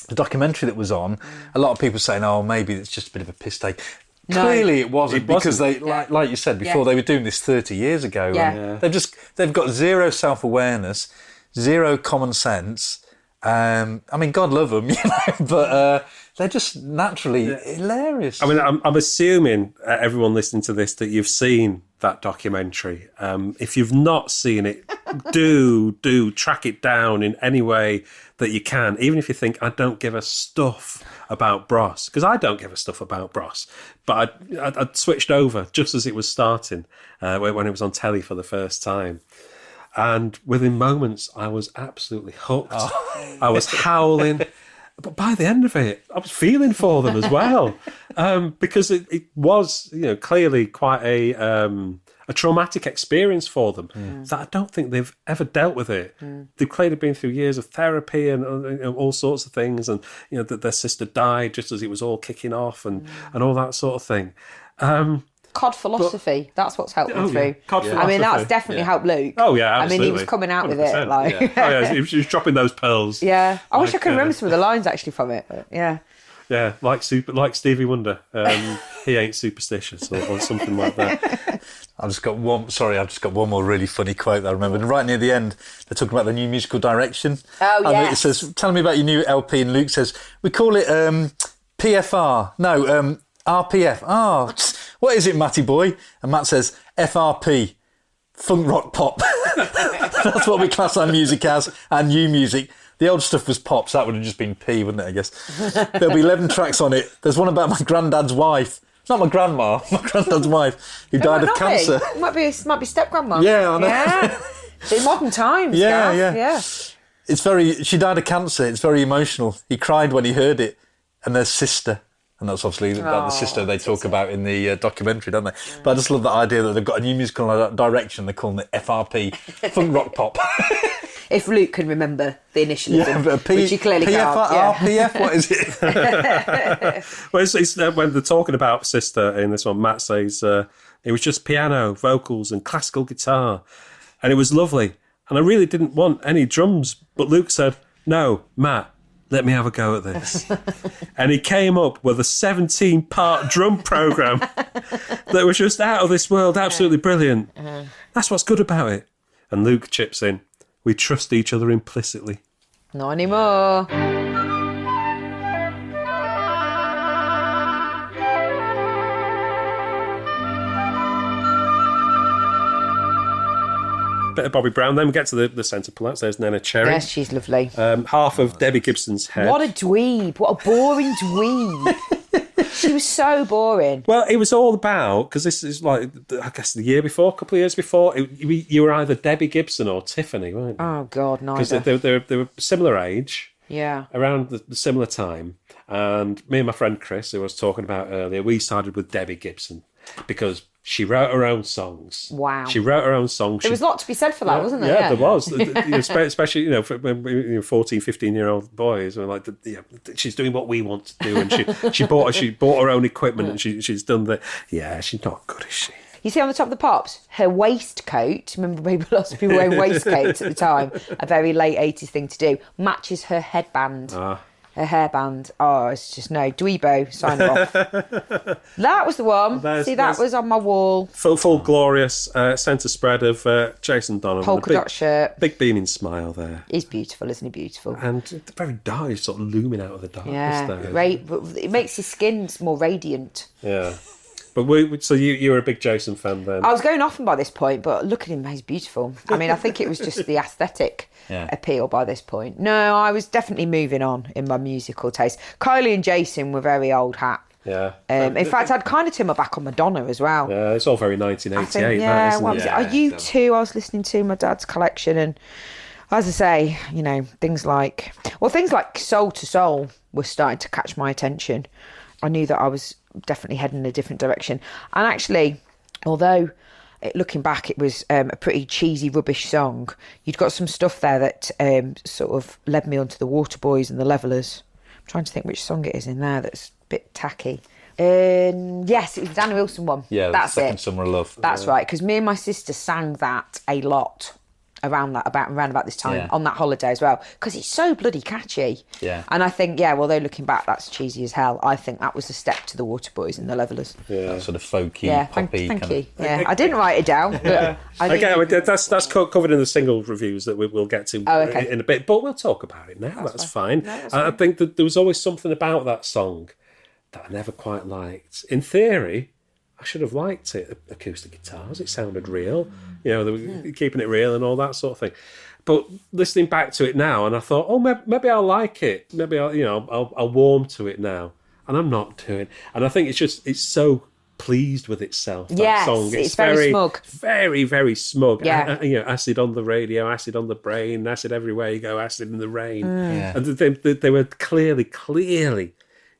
documentary that was on, a lot of people saying, oh, maybe it's just a bit of a piss take. No, clearly it wasn't, because they, like you said before, they were doing this 30 years ago. Yeah. And they've got zero self-awareness, zero common sense. I mean, God love them, but they're just naturally hilarious. I mean, I'm assuming everyone listening to this that you've seen that documentary. If you've not seen it, do track it down in any way that you can, even if you think, I don't give a stuff about Bros, because I don't give a stuff about Bros, but I'd switched over just as it was starting, when it was on telly for the first time. And within moments, I was absolutely hooked. I was howling. But by the end of it, I was feeling for them as well, because it was, clearly quite a traumatic experience for them that I don't think they've ever dealt with it. They've clearly been through years of therapy and all sorts of things, and that their sister died just as it was all kicking off, and all that sort of thing. COD philosophy, that's what's helped me through. Yeah. COD philosophy. I mean, that's definitely helped Luke. Oh, yeah, absolutely. I mean, he was coming out with it. Like, he was dropping those pearls. Yeah. I wish I could remember some of the lines actually from it. But yeah. Yeah, like Stevie Wonder. He ain't superstitious or something like that. I've just got one more really funny quote that I remember. And right near the end, they're talking about the new musical direction. Oh, and yes. it says, tell me about your new LP. And Luke says, we call it PFR. No, RPF. Oh, what is it, Matty boy? And Matt says, FRP, funk rock pop. That's what we class our music as, and new music. The old stuff was pop, so that would have just been P, wouldn't it, I guess? There'll be 11 tracks on it. There's one about my granddad's wife. Not my grandma, my granddad's wife, who died of cancer. It might be step-grandma. Yeah, I know. Yeah. In modern times, yeah. She died of cancer. It's very emotional. He cried when he heard it. And their sister. And that's obviously about the sister they talk about in the documentary, don't they? Yeah. But I just love that idea that they've got a new musical direction. They're calling it FRP, funk rock pop. If Luke can remember the initialism, which he clearly can't. RPF, what is it? Well, it's when they're talking about sister in this one, Matt says it was just piano, vocals and classical guitar. And it was lovely. And I really didn't want any drums. But Luke said, no, Matt, let me have a go at this. And he came up with a 17-part drum program that was just out of this world, absolutely brilliant. That's what's good about it. And Luke chips in, we trust each other implicitly. Not anymore. Bit of Bobby Brown, then we get to the centre plots. There's Nena Cherry. Yes, she's lovely. Half of Debbie Gibson's head. What a dweeb. What a boring dweeb. She was so boring. Well, it was all about, because this is like, I guess the year before, a couple of years before, you were either Debbie Gibson or Tiffany, weren't you? Oh, God, neither. Because they were similar age. Yeah. Around the similar time. And me and my friend Chris, who I was talking about earlier, we started with Debbie Gibson because she wrote her own songs. Wow. She wrote her own songs. There was a lot to be said for that, wasn't there? Yeah, there was. Especially, for 14, 15-year-old boys. We're like, she's doing what we want to do. And she bought her own equipment and she's done the... Yeah, she's not good, is she? You see on the top of the pops, her waistcoat, remember lots of people wearing waistcoats at the time, a very late 80s thing to do, matches her headband. Her hairband. Oh, it's just no. Dweebo, sign her off. That was the one. That was on my wall. Full glorious centre spread of Jason Donovan. Polka dot shirt. Big beaming smile there. He's beautiful, isn't he? Beautiful. And very dark, sort of looming out of the darkness there. But it makes his skin more radiant. Yeah. But so you were a big Jason fan then? I was going off him by this point, but look at him, he's beautiful. I mean, I think it was just the aesthetic appeal by this point. No, I was definitely moving on in my musical taste. Kylie and Jason were very old hat. Yeah. In fact, I'd kind of turned my back on Madonna as well. Yeah, it's all very 1988. What was it? Are You Too? I was listening to my dad's collection, and as I say, things like Soul to Soul were starting to catch my attention. I knew that I was definitely heading in a different direction. And actually, although looking back it was a pretty cheesy, rubbish song, you'd got some stuff there that sort of led me onto the Waterboys and the Levellers. I'm trying to think which song it is in there that's a bit tacky. Yes, it was the Danny Wilson one. Yeah, that's Second it. Summer of Love. That's right, because me and my sister sang that a lot. around about this time Yeah. on that holiday as well, because it's so bloody catchy. Yeah. And I think, although looking back, that's cheesy as hell. I think that was a step to the Waterboys and the Levelers. That sort of folky, poppy thank kind you. of... Yeah, I didn't write it down. But that's covered in the single reviews that we'll get to in a bit, but we'll talk about it now. That's fine. No, that's I fine. think that there was always something about that song that I never quite liked. In theory, I should have liked it. Acoustic guitars, it sounded real. They were keeping it real and all that sort of thing. But listening back to it now, and I thought, maybe I'll like it. Maybe I'll warm to it now. And I'm not doing. And I think it's so pleased with itself. That song. It's very smug. Very, very smug. Yeah. Acid on the radio, acid on the brain, acid everywhere you go, acid in the rain. Yeah. And they were clearly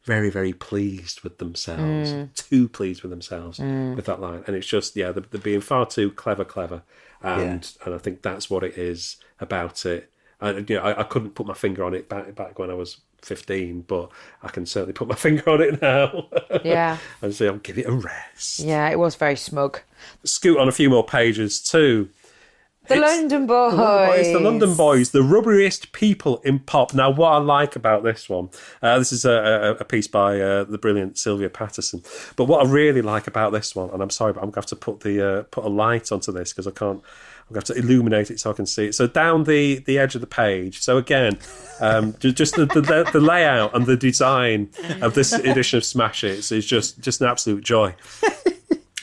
very, very pleased with themselves. Too pleased with themselves with that line. And it's just, they're being far too clever. And I think that's what it is about it. I couldn't put my finger on it back when I was 15, but I can certainly put my finger on it now. Yeah. And say, I'll give it a rest. Yeah, it was very smug. Scoot on a few more pages too. The London Boys. The London Boys, the rubberiest people in pop. Now, what I like about this one, this is a piece by the brilliant Sylvia Patterson. But what I really like about this one, and I'm sorry, but I'm going to have to put a light onto this because I can't. I'm going to have to illuminate it so I can see it. So down the edge of the page. So again, just the layout and the design of this edition of Smash Hits is just an absolute joy.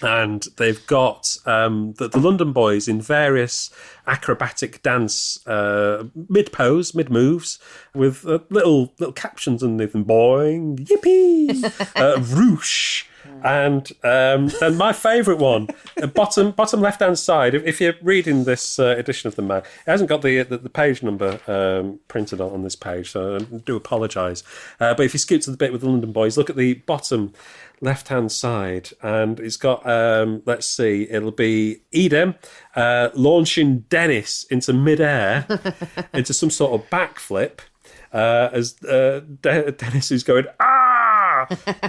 And they've got the London Boys in various acrobatic dance mid-pose, mid-moves, with little captions underneath them. Boing, yippee, roosh. And then my favourite one, bottom left-hand side, if you're reading this edition of the mag, it hasn't got the page number printed on this page, so I do apologise. But if you scoot to the bit with the London Boys, look at the bottom left-hand side, and it's got, let's see, it'll be Edem launching Dennis into mid-air, into some sort of backflip, as Dennis is going,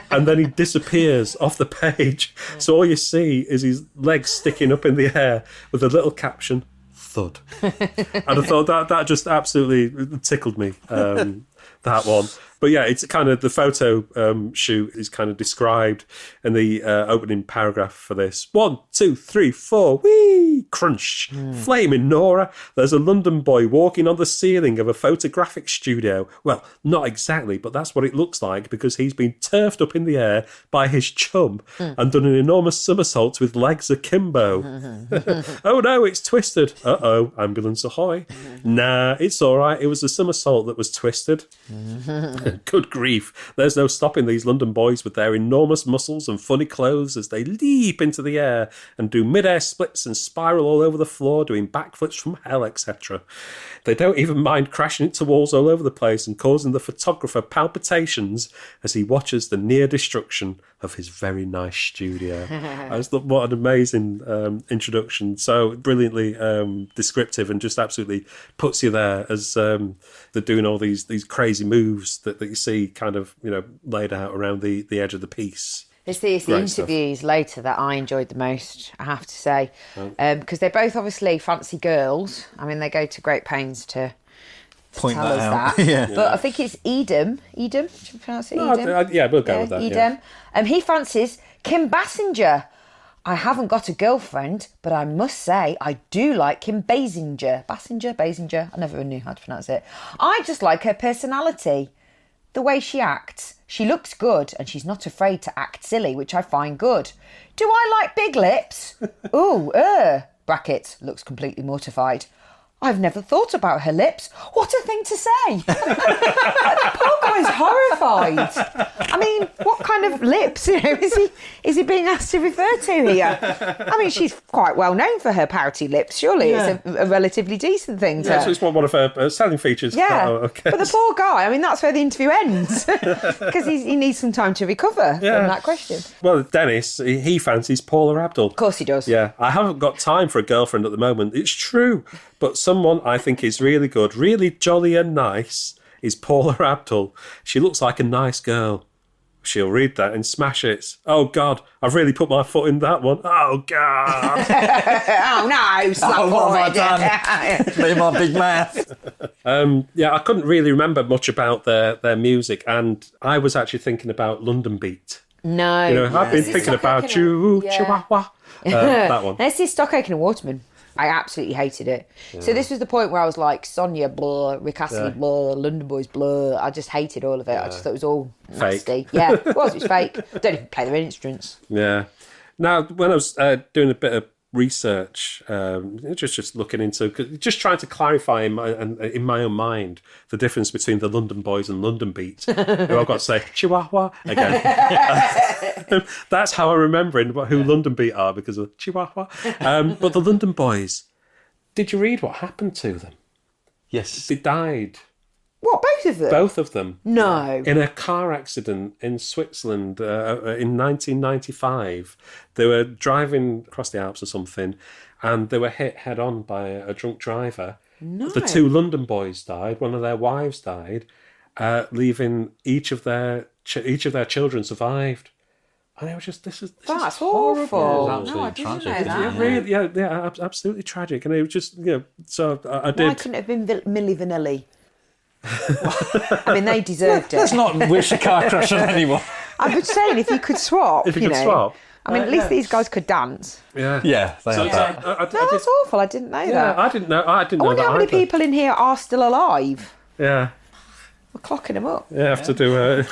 and then he disappears off the page. So all you see is his legs sticking up in the air with a little caption, thud. And I thought that just absolutely tickled me, that one. But yeah, it's kind of the photo shoot is kind of described in the opening paragraph for this. 1, 2, 3, 4, whee, crunch, flaming Nora. There's a London boy walking on the ceiling of a photographic studio. Well, not exactly, but that's what it looks like because he's been turfed up in the air by his chum and done an enormous somersault with legs akimbo. Oh no, it's twisted. Uh-oh, ambulance ahoy. Nah, it's all right. It was a somersault that was twisted. Good grief. There's no stopping these London boys with their enormous muscles and funny clothes as they leap into the air and do mid-air splits and spiral all over the floor, doing backflips from hell, etc. They don't even mind crashing into walls all over the place and causing the photographer palpitations as he watches the near destruction of his very nice studio. I just thought, what an amazing introduction. So brilliantly descriptive and just absolutely puts you there as they're doing all these crazy moves that you see kind of, laid out around the edge of the piece. It's the interviews later that I enjoyed the most, I have to say, because they're both obviously fancy girls. I mean, they go to great pains to point tell that us out. that. Yeah. But I think it's Edem. Edem, should we pronounce it Edem? Yeah, we'll go with that. Edem. He fancies Kim Basinger. I haven't got a girlfriend, but I must say I do like Kim Basinger. Basinger. I never knew how to pronounce it. I just like her personality, the way she acts. She looks good and she's not afraid to act silly, which I find good. Do I like big lips? Ooh, brackets, looks completely mortified. I've never thought about her lips. What a thing to say. The poor guy's horrified. I mean, what kind of lips, is he being asked to refer to here? I mean, she's quite well known for her pouty lips, surely. Yeah. It's a relatively decent thing to... Yeah, so it's one of her selling features. Yeah, okay. But the poor guy, I mean, that's where the interview ends. Because he needs some time to recover from that question. Well, Dennis, he fancies Paula Abdul. Of course he does. Yeah, I haven't got time for a girlfriend at the moment. It's true. But someone I think is really good, really jolly and nice, is Paula Abdul. She looks like a nice girl. she'll read that and smash it. Oh, God, I've really put my foot in that one. Oh, God. Oh, no, slap what have I done? Made my big mouth. Yeah, I couldn't really remember much about their music, and I was actually thinking about London Beat. No. You know, I've been thinking about you, Chihuahua. That one. Let's see Stock Aitken and Waterman. I absolutely hated it. Yeah. So this was the point where I was like, Sonia, blah, Rick Astley, blah, London Boys, blah. I just hated all of it. I just thought it was all nasty. Fake. Yeah, it was fake. Don't even play their instruments. Yeah. Now, when I was doing a bit of research, just looking into, just trying to clarify in my own mind the difference between the London Boys and London Beat, who I've got to say Chihuahua again. That's how I remember who London Beat are, because of Chihuahua. But the London Boys, did you read what happened to them? Yes. They died. What, both of them? Both of them. No. In a car accident in Switzerland in 1995. They were driving across the Alps or something, and they were hit head on by a drunk driver. No. The two London boys died. One of their wives died, leaving each of their children survived. And it was just, this is That's horrible. awful. It's No, I absolutely didn't tragic, know isn't that. it? Yeah, absolutely tragic. And it was just, so I did. Why couldn't it have been Milli Vanilli? I mean, they deserved Let's it. not wish a car crash on anyone. I'm just saying, if you could swap, If you could know. swap. I mean, at least these guys could dance. Yeah. Yeah, they So, have that. No, that's awful. I didn't know that. I didn't know. I didn't I know wonder that how many either. people in here are still alive. Yeah. We're clocking them up. Yeah, I have to do a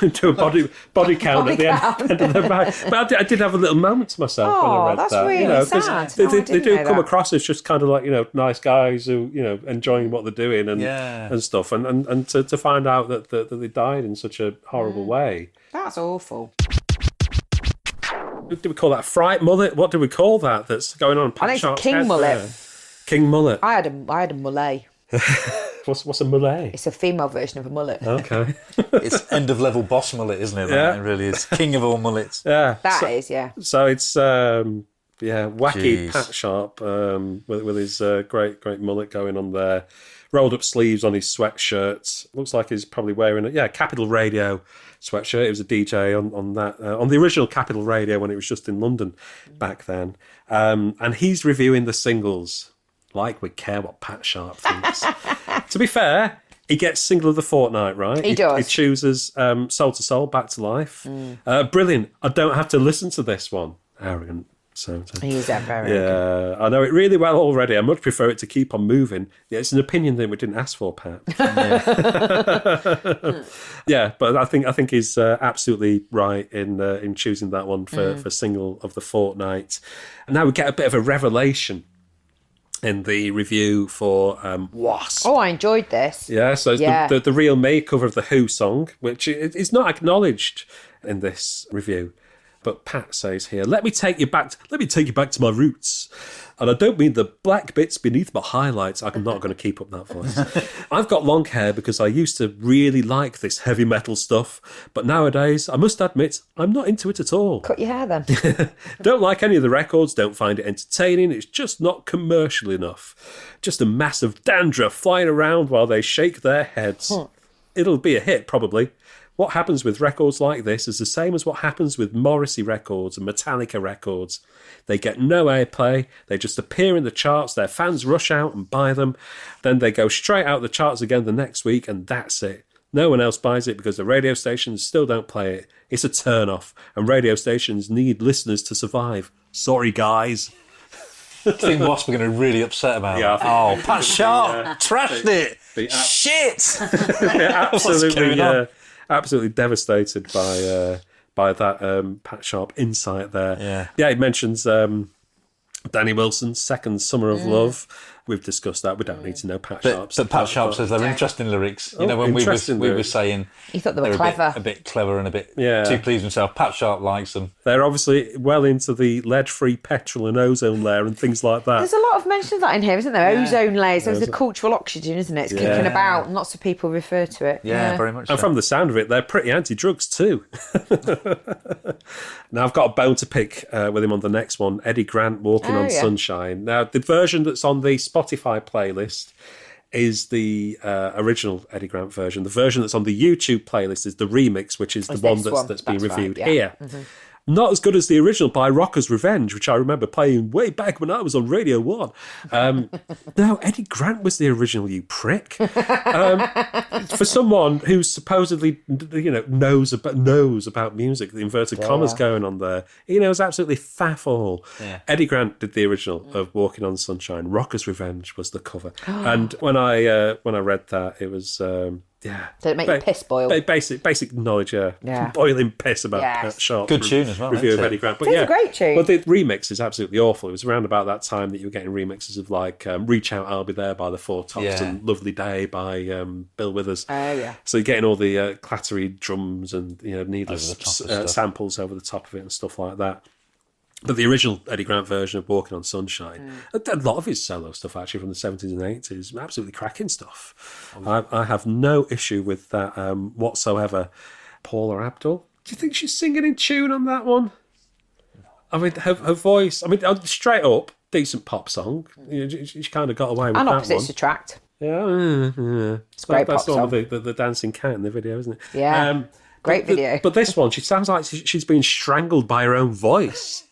body count at the end of the match. But I did have a little moment to myself when I read that's that. really 'cause sad. They, No, I they didn't do know come that. across as just kind of like, nice guys who, enjoying what they're doing and stuff. And to find out that they died in such a horrible way. That's awful. Do we call that fright mullet? What do we call that that's going on? I think it's king mullet. There? King mullet. I had a mullet. What's a mullet? It's a female version of a mullet. Okay. It's end-of-level boss mullet, isn't it? Yeah. It really is. King of all mullets. Yeah. That is, yeah. So it's wacky Jeez. Pat Sharp with his great mullet going on there, rolled up sleeves on his sweatshirt. Looks like he's probably wearing a Capital Radio sweatshirt. It was a DJ on that on the original Capital Radio when it was just in London back then. And he's reviewing the singles like we care what Pat Sharp thinks. To be fair, he gets single of the fortnight, right? He does. He chooses Soul to Soul, Back to Life. Brilliant. I don't have to listen to this one. Arrogant. So He is that very yeah, I know it really well already. I much prefer it to keep on moving. Yeah, it's an opinion that we didn't ask for, Pat. Yeah, but I think he's absolutely right in choosing that one for single of the fortnight. And now we get a bit of a revelation in the review for WASP. Oh, I enjoyed this. Yeah, so it's Yeah. the real May cover of the Who song, which is not acknowledged in this review. But Pat says here, let me take you back to my roots. And I don't mean the black bits beneath my highlights. I'm not going to keep up that voice. I've got long hair because I used to really like this heavy metal stuff. But nowadays, I must admit, I'm not into it at all. Cut your hair then. Don't like any of the records, don't find it entertaining. It's just not commercial enough. Just a mass of dandruff flying around while they shake their heads. It'll be a hit, probably. What happens with records like this is the same as what happens with Morrissey records and Metallica records. They get no airplay, they just appear in the charts, their fans rush out and buy them, then they go straight out the charts again the next week, and that's it. No one else buys it because the radio stations still don't play it. It's a turn-off, and radio stations need listeners to survive. Sorry, guys. I think WASP are going to be really upset about it. Oh, Pat Sharp trashed it. Shit. Absolutely. Absolutely devastated by that Pat Sharp insight there. Yeah, it mentions Danny Wilson's Second Summer of Love. We've discussed that. We don't need to know Pat Sharp's. But Pat Sharp says they're interesting lyrics. You know, when we were saying He thought they were they're clever. a bit clever and a bit Yeah. too pleased with himself. Pat Sharp likes them. They're obviously well into the lead-free petrol and ozone layer and things like that. There's a lot of mention of that in here, isn't there? Ozone layers. There's the cultural oxygen, isn't it? It's kicking about, and lots of people refer to it. Yeah, very much so. And from the sound of it, they're pretty anti-drugs too. Now, I've got a bone to pick with him on the next one, Eddy Grant, Walking on Sunshine. Now, the version that's on the Spotify playlist is the original Eddy Grant version. The version that's on the YouTube playlist is the remix, which is the one that's being reviewed here. Mm-hmm. Not as good as the original by Rocker's Revenge, which I remember playing way back when I was on Radio 1. No, Eddy Grant was the original, you prick. For someone who supposedly, knows about music, the inverted commas going on there, he knows absolutely faff all. Yeah. Eddy Grant did the original of Walking on Sunshine. Rocker's Revenge was the cover. And when I read that, it was... yeah. Did it make you piss boil? Basic knowledge, yeah. Boiling piss about Pat Sharp's good tune as well. Review of Eddy Grant. But it's a great tune. But the remix is absolutely awful. It was around about that time that you were getting remixes of like Reach Out, I'll Be There by the Four Tops and Lovely Day by Bill Withers. Oh, yeah. So you're getting all the clattery drums and needless samples over the top of it and stuff like that. But the original Eddy Grant version of Walking on Sunshine, a lot of his solo stuff actually from the 70s and 80s, absolutely cracking stuff. I have no issue with that whatsoever. Paula Abdul, do you think she's singing in tune on that one? I mean, her voice, straight up, decent pop song. She kind of got away with that one. And opposites attract. Yeah. It's a great pop song. That's the dancing cat in the video, isn't it? Yeah, great video. But this one, she sounds like she's being strangled by her own voice.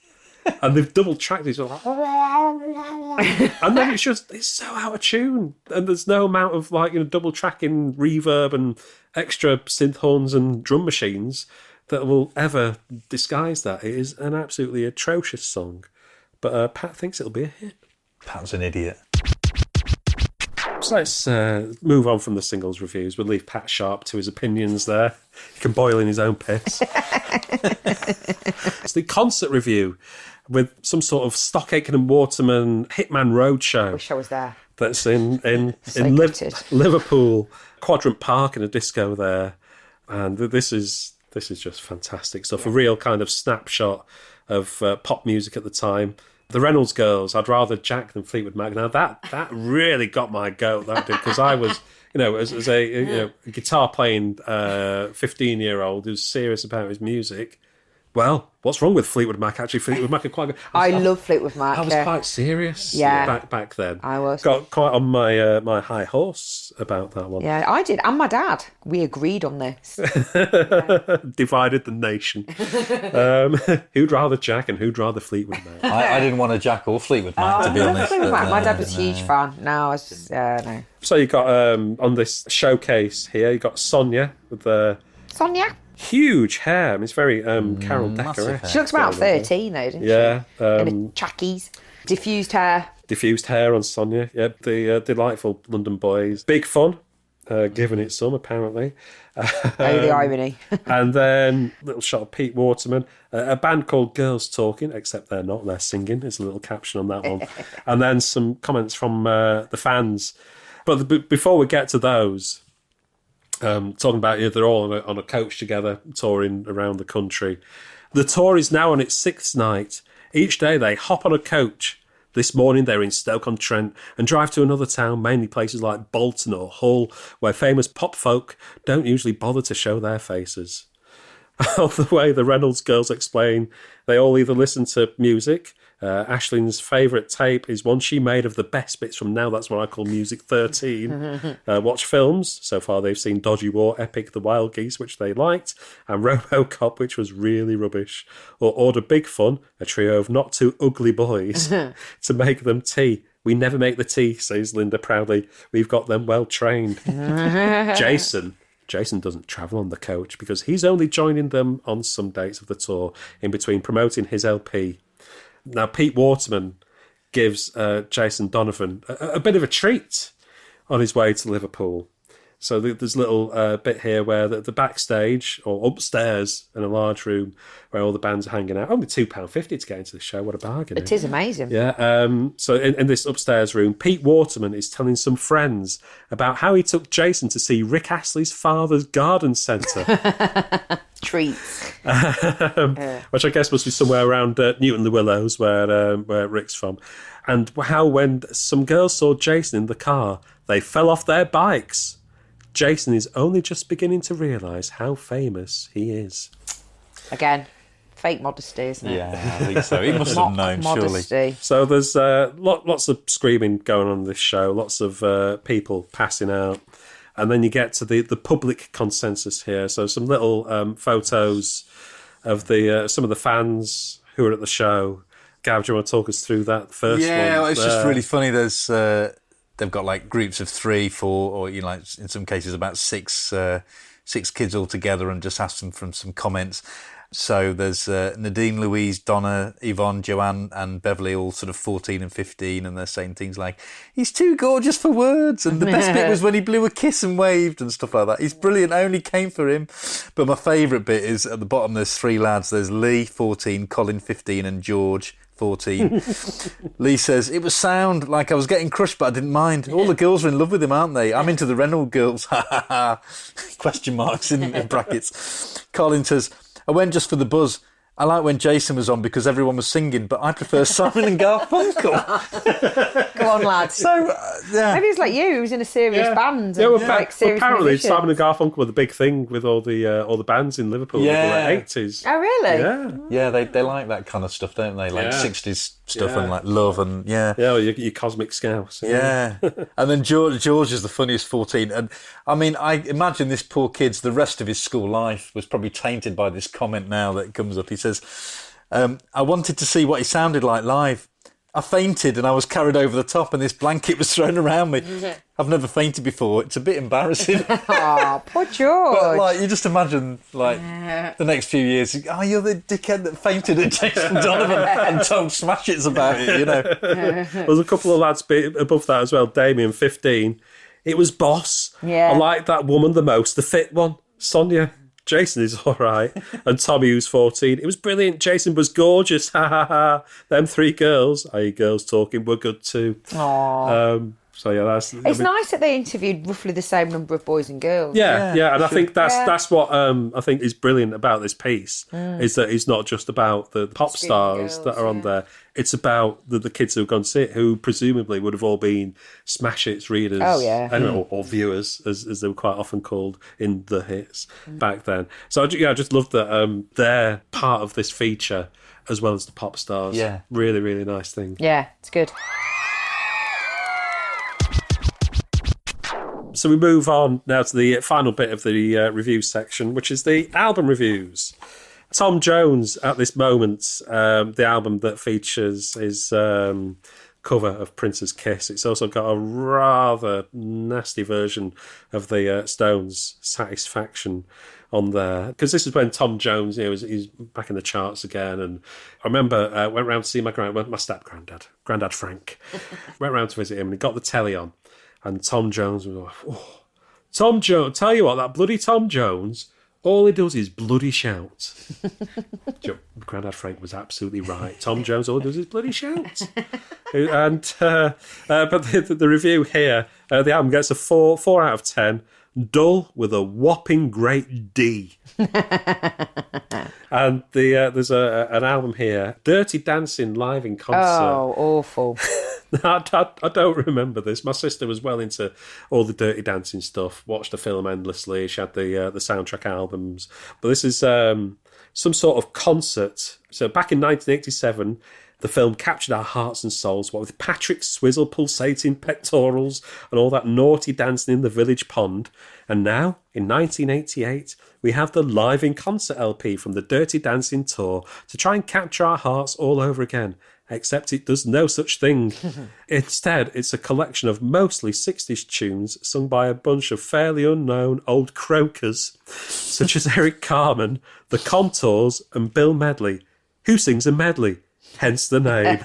And they've double tracked it, like, and then it's so out of tune, and there's no amount of double tracking, reverb, and extra synth horns and drum machines that will ever disguise that. It is an absolutely atrocious song, but Pat thinks it'll be a hit. Pat's an idiot. So let's move on from the singles reviews. We'll leave Pat Sharp to his opinions there. He can boil in his own piss. It's the concert review with some sort of Stock Aitken and Waterman Hitman Roadshow. Wish I was there. That's in Liverpool, Quadrant Park, in a disco there. And this is just fantastic stuff. A real kind of snapshot of pop music at the time. The Reynolds Girls, I'd rather Jack than Fleetwood Mac. Now that really got my goat, that did, because I was, as a guitar playing 15-year-old who's serious about his music. Well, what's wrong with Fleetwood Mac? Actually, Fleetwood Mac are quite good. I love Fleetwood Mac. I was quite serious back then. I was. Got quite on my high horse about that one. Yeah, I did. And my dad. We agreed on this. Divided the nation. Who'd rather Jack and who'd rather Fleetwood Mac? I didn't want a Jack or Fleetwood Mac, to be honest. Fleetwood Mac. My dad was a huge fan. No, I was just, no. So you got, on this showcase here, you got Sonia with the... Sonia? Huge hair. it's very Carol Decker. She looks about 13 though, doesn't she? Yeah. In chackies. Diffused hair. Diffused hair on Sonia. Yeah, the delightful London boys. Big fun. Giving it some, apparently. The irony. And then a little shot of Pete Waterman. A band called Girls Talking, except they're not. They're singing. There's a little caption on that one. And then some comments from the fans. But before we get to those... talking about they're all on a coach together, touring around the country. The tour is now on its 6th night. Each day they hop on a coach. This morning they're in Stoke-on-Trent and drive to another town, mainly places like Bolton or Hull, where famous pop folk don't usually bother to show their faces. On the way, the Reynolds Girls explain they all either listen to music. Ashlyn's favourite tape is one she made of the best bits from Now That's What I Call Music 13. Watch films. So far they've seen Dodgy War, Epic, The Wild Geese, which they liked, and RoboCop, which was really rubbish. Or order Big Fun, a trio of not too ugly boys, to make them tea. We never make the tea, says Linda proudly. We've got them well trained. Jason doesn't travel on the coach because he's only joining them on some dates of the tour in between promoting his LP. Now, Pete Waterman gives Jason Donovan a bit of a treat on his way to Liverpool. So there's a little bit here where the backstage, or upstairs in a large room where all the bands are hanging out. Only £2.50 to get into the show. What a bargain. It is amazing. Yeah. So in this upstairs room, Pete Waterman is telling some friends about how he took Jason to see Rick Astley's father's garden centre. Treats. Which I guess must be somewhere around Newton-le-Willows, where Rick's from. And how when some girls saw Jason in the car, they fell off their bikes. Jason is only just beginning to realise how famous he is. Again, fake modesty, isn't it? Yeah, I think so. He must have known, modesty. surely. So there's lots of screaming going on in this show, lots of people passing out. And then you get to the public consensus here. So some little photos of some of the fans who are at the show. Gav, do you want to talk us through that first one? Yeah, well, it's just really funny. There's they've got like groups of 3, 4, or like in some cases about 6 kids all together, and just asked them from some comments. So there's Nadine, Louise, Donna, Yvonne, Joanne and Beverly, all sort of 14 and 15, and they're saying things like, he's too gorgeous for words, and the best bit was when he blew a kiss and waved and stuff like that. He's brilliant, I only came for him. But my favourite bit is at the bottom there's 3 lads. There's Lee, 14, Colin, 15 and George, 14. Lee says, it was sound like I was getting crushed, but I didn't mind. All the girls are in love with him, aren't they? I'm into the Reynolds Girls. Ha ha ha. Question marks in brackets. Colin says, I went just for the buzz. I like when Jason was on because everyone was singing, but I prefer Simon and Garfunkel. Go on, lads. So, yeah. Maybe it's like you, who was in a serious band. Yeah, well, like serious apparently musicians. Simon and Garfunkel were the big thing with all the bands in Liverpool in the late 80s. Oh, really? Yeah. Yeah, they like that kind of stuff, don't they? Like 60s stuff and like love and Yeah, well, your Cosmic Scouts. Yeah. And then George is the funniest 14. And I mean, I imagine this poor kid's, the rest of his school life was probably tainted by this comment now that comes up. He says, I wanted to see what he sounded like live. I fainted and I was carried over the top and this blanket was thrown around me. I've never fainted before. It's a bit embarrassing. Oh, poor George. But like, you just imagine like the next few years, oh, you're the dickhead that fainted at Jason Donovan and told Smash Hits about it, you know. There's a couple of lads above that as well. Damien, 15. It was Boss. Yeah. I like that woman the most, the fit one. Sonia. Jason is all right. And Tommy, who's 14. It was brilliant. Jason was gorgeous. Ha ha ha. Them 3 girls, i.e. girls talking, were good too. Aww. So yeah, that's. It's nice that they interviewed roughly the same number of boys and girls. Yeah, and I think that's what I think is brilliant about this piece is that it's not just about the pop stars that are on there. It's about the kids who've gone to see it, who presumably would have all been Smash Hits readers, or viewers, as they were quite often called in the hits back then. So I just love that they're part of this feature as well as the pop stars. Yeah, really, really nice thing. Yeah, it's good. So we move on now to the final bit of the review section, which is the album reviews. Tom Jones, at this moment, the album that features his cover of Prince's Kiss. It's also got a rather nasty version of the Stones' Satisfaction on there. Because this is when Tom Jones, he's back in the charts again. And I remember I went round to see my step-granddad, Grandad Frank. Went round to visit him and he got the telly on. And Tom Jones was like, oh, Tom Jones, tell you what, that bloody Tom Jones, all he does is bloody shout. Grandad Frank was absolutely right. Tom Jones, all he does is bloody shout. And but the review here, the album gets a 4 out of 10. Dull with a whopping great D. And there's an album here, Dirty Dancing live in concert. Oh, awful. I don't remember this. My sister was well into all the Dirty Dancing stuff, watched the film endlessly. She had the soundtrack albums. But this is some sort of concert. So back in 1987, the film captured our hearts and souls, what with Patrick's swizzle pulsating pectorals and all that naughty dancing in the village pond. And now, in 1988, we have the live in concert LP from the Dirty Dancing tour to try and capture our hearts all over again. Except it does no such thing. Instead, it's a collection of mostly 60s tunes sung by a bunch of fairly unknown old croakers, such as Eric Carmen, The Contours, and Bill Medley, who sings a medley, hence the name.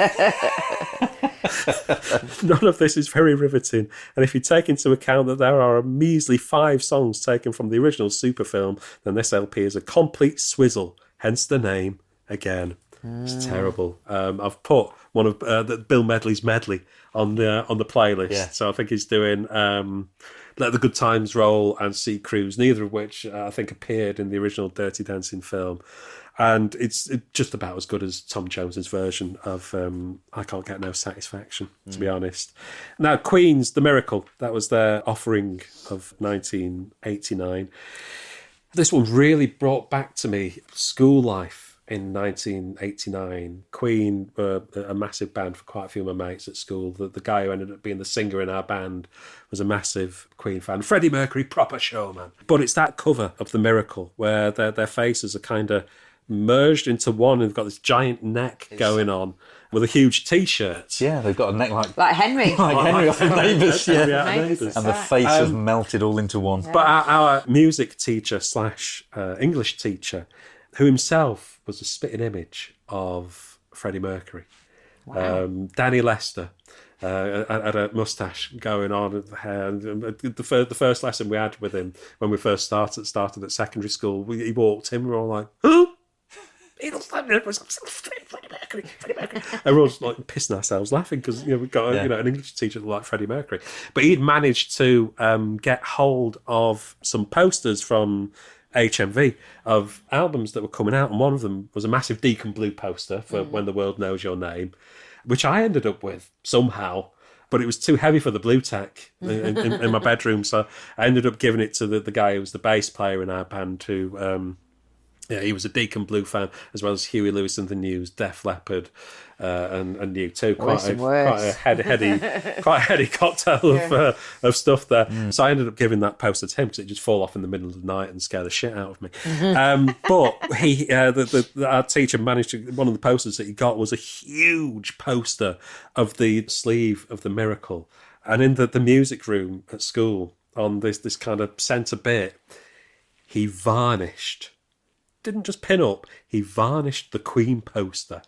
None of this is very riveting, and if you take into account that there are a measly 5 songs taken from the original Super film, then this LP is a complete swizzle, hence the name again. It's terrible. I've put one of Bill Medley's medley on the playlist, so I think he's doing Let the Good Times Roll and Sea Cruise, neither of which I think appeared in the original Dirty Dancing film. And it's just about as good as Tom Jones's version of I Can't Get No Satisfaction, to be honest. Now, Queen's The Miracle, that was their offering of 1989. This one really brought back to me school life in 1989, Queen were a massive band for quite a few of my mates at school. The guy who ended up being the singer in our band was a massive Queen fan. Freddie Mercury, proper showman. But it's that cover of The Miracle where their faces are kind of merged into one and they've got this giant neck going on with a huge T-shirt. Yeah, they've got a neck like Henry. Like Henry off the Neighbours, yeah. Neighbours. And the face has melted all into one. Yeah. But our music teacher / English teacher, who himself was a spitting image of Freddie Mercury, Danny Lester, had a moustache going on and hair. The first lesson we had with him when we first started at secondary school, he walked in, we were all like, "Who? Freddie Mercury. Everyone's like pissing ourselves laughing because we've got an English teacher like Freddie Mercury." But he'd managed to get hold of some posters from HMV of albums that were coming out, and one of them was a massive Deacon Blue poster for When the World Knows Your Name, which I ended up with somehow, but it was too heavy for the blue tack in my bedroom, so I ended up giving it to the guy who was the bass player in our band, who he was a Deacon Blue fan, as well as Huey Lewis and the News, Def Leppard, and U2. Quite a heady cocktail of stuff there. So I ended up giving that poster to him because it just fall off in the middle of the night and scare the shit out of me. But he, our teacher managed to. One of the posters that he got was a huge poster of the sleeve of The Miracle, and in the music room at school on this kind of centre bit, he varnished. Didn't just pin up, he varnished the Queen poster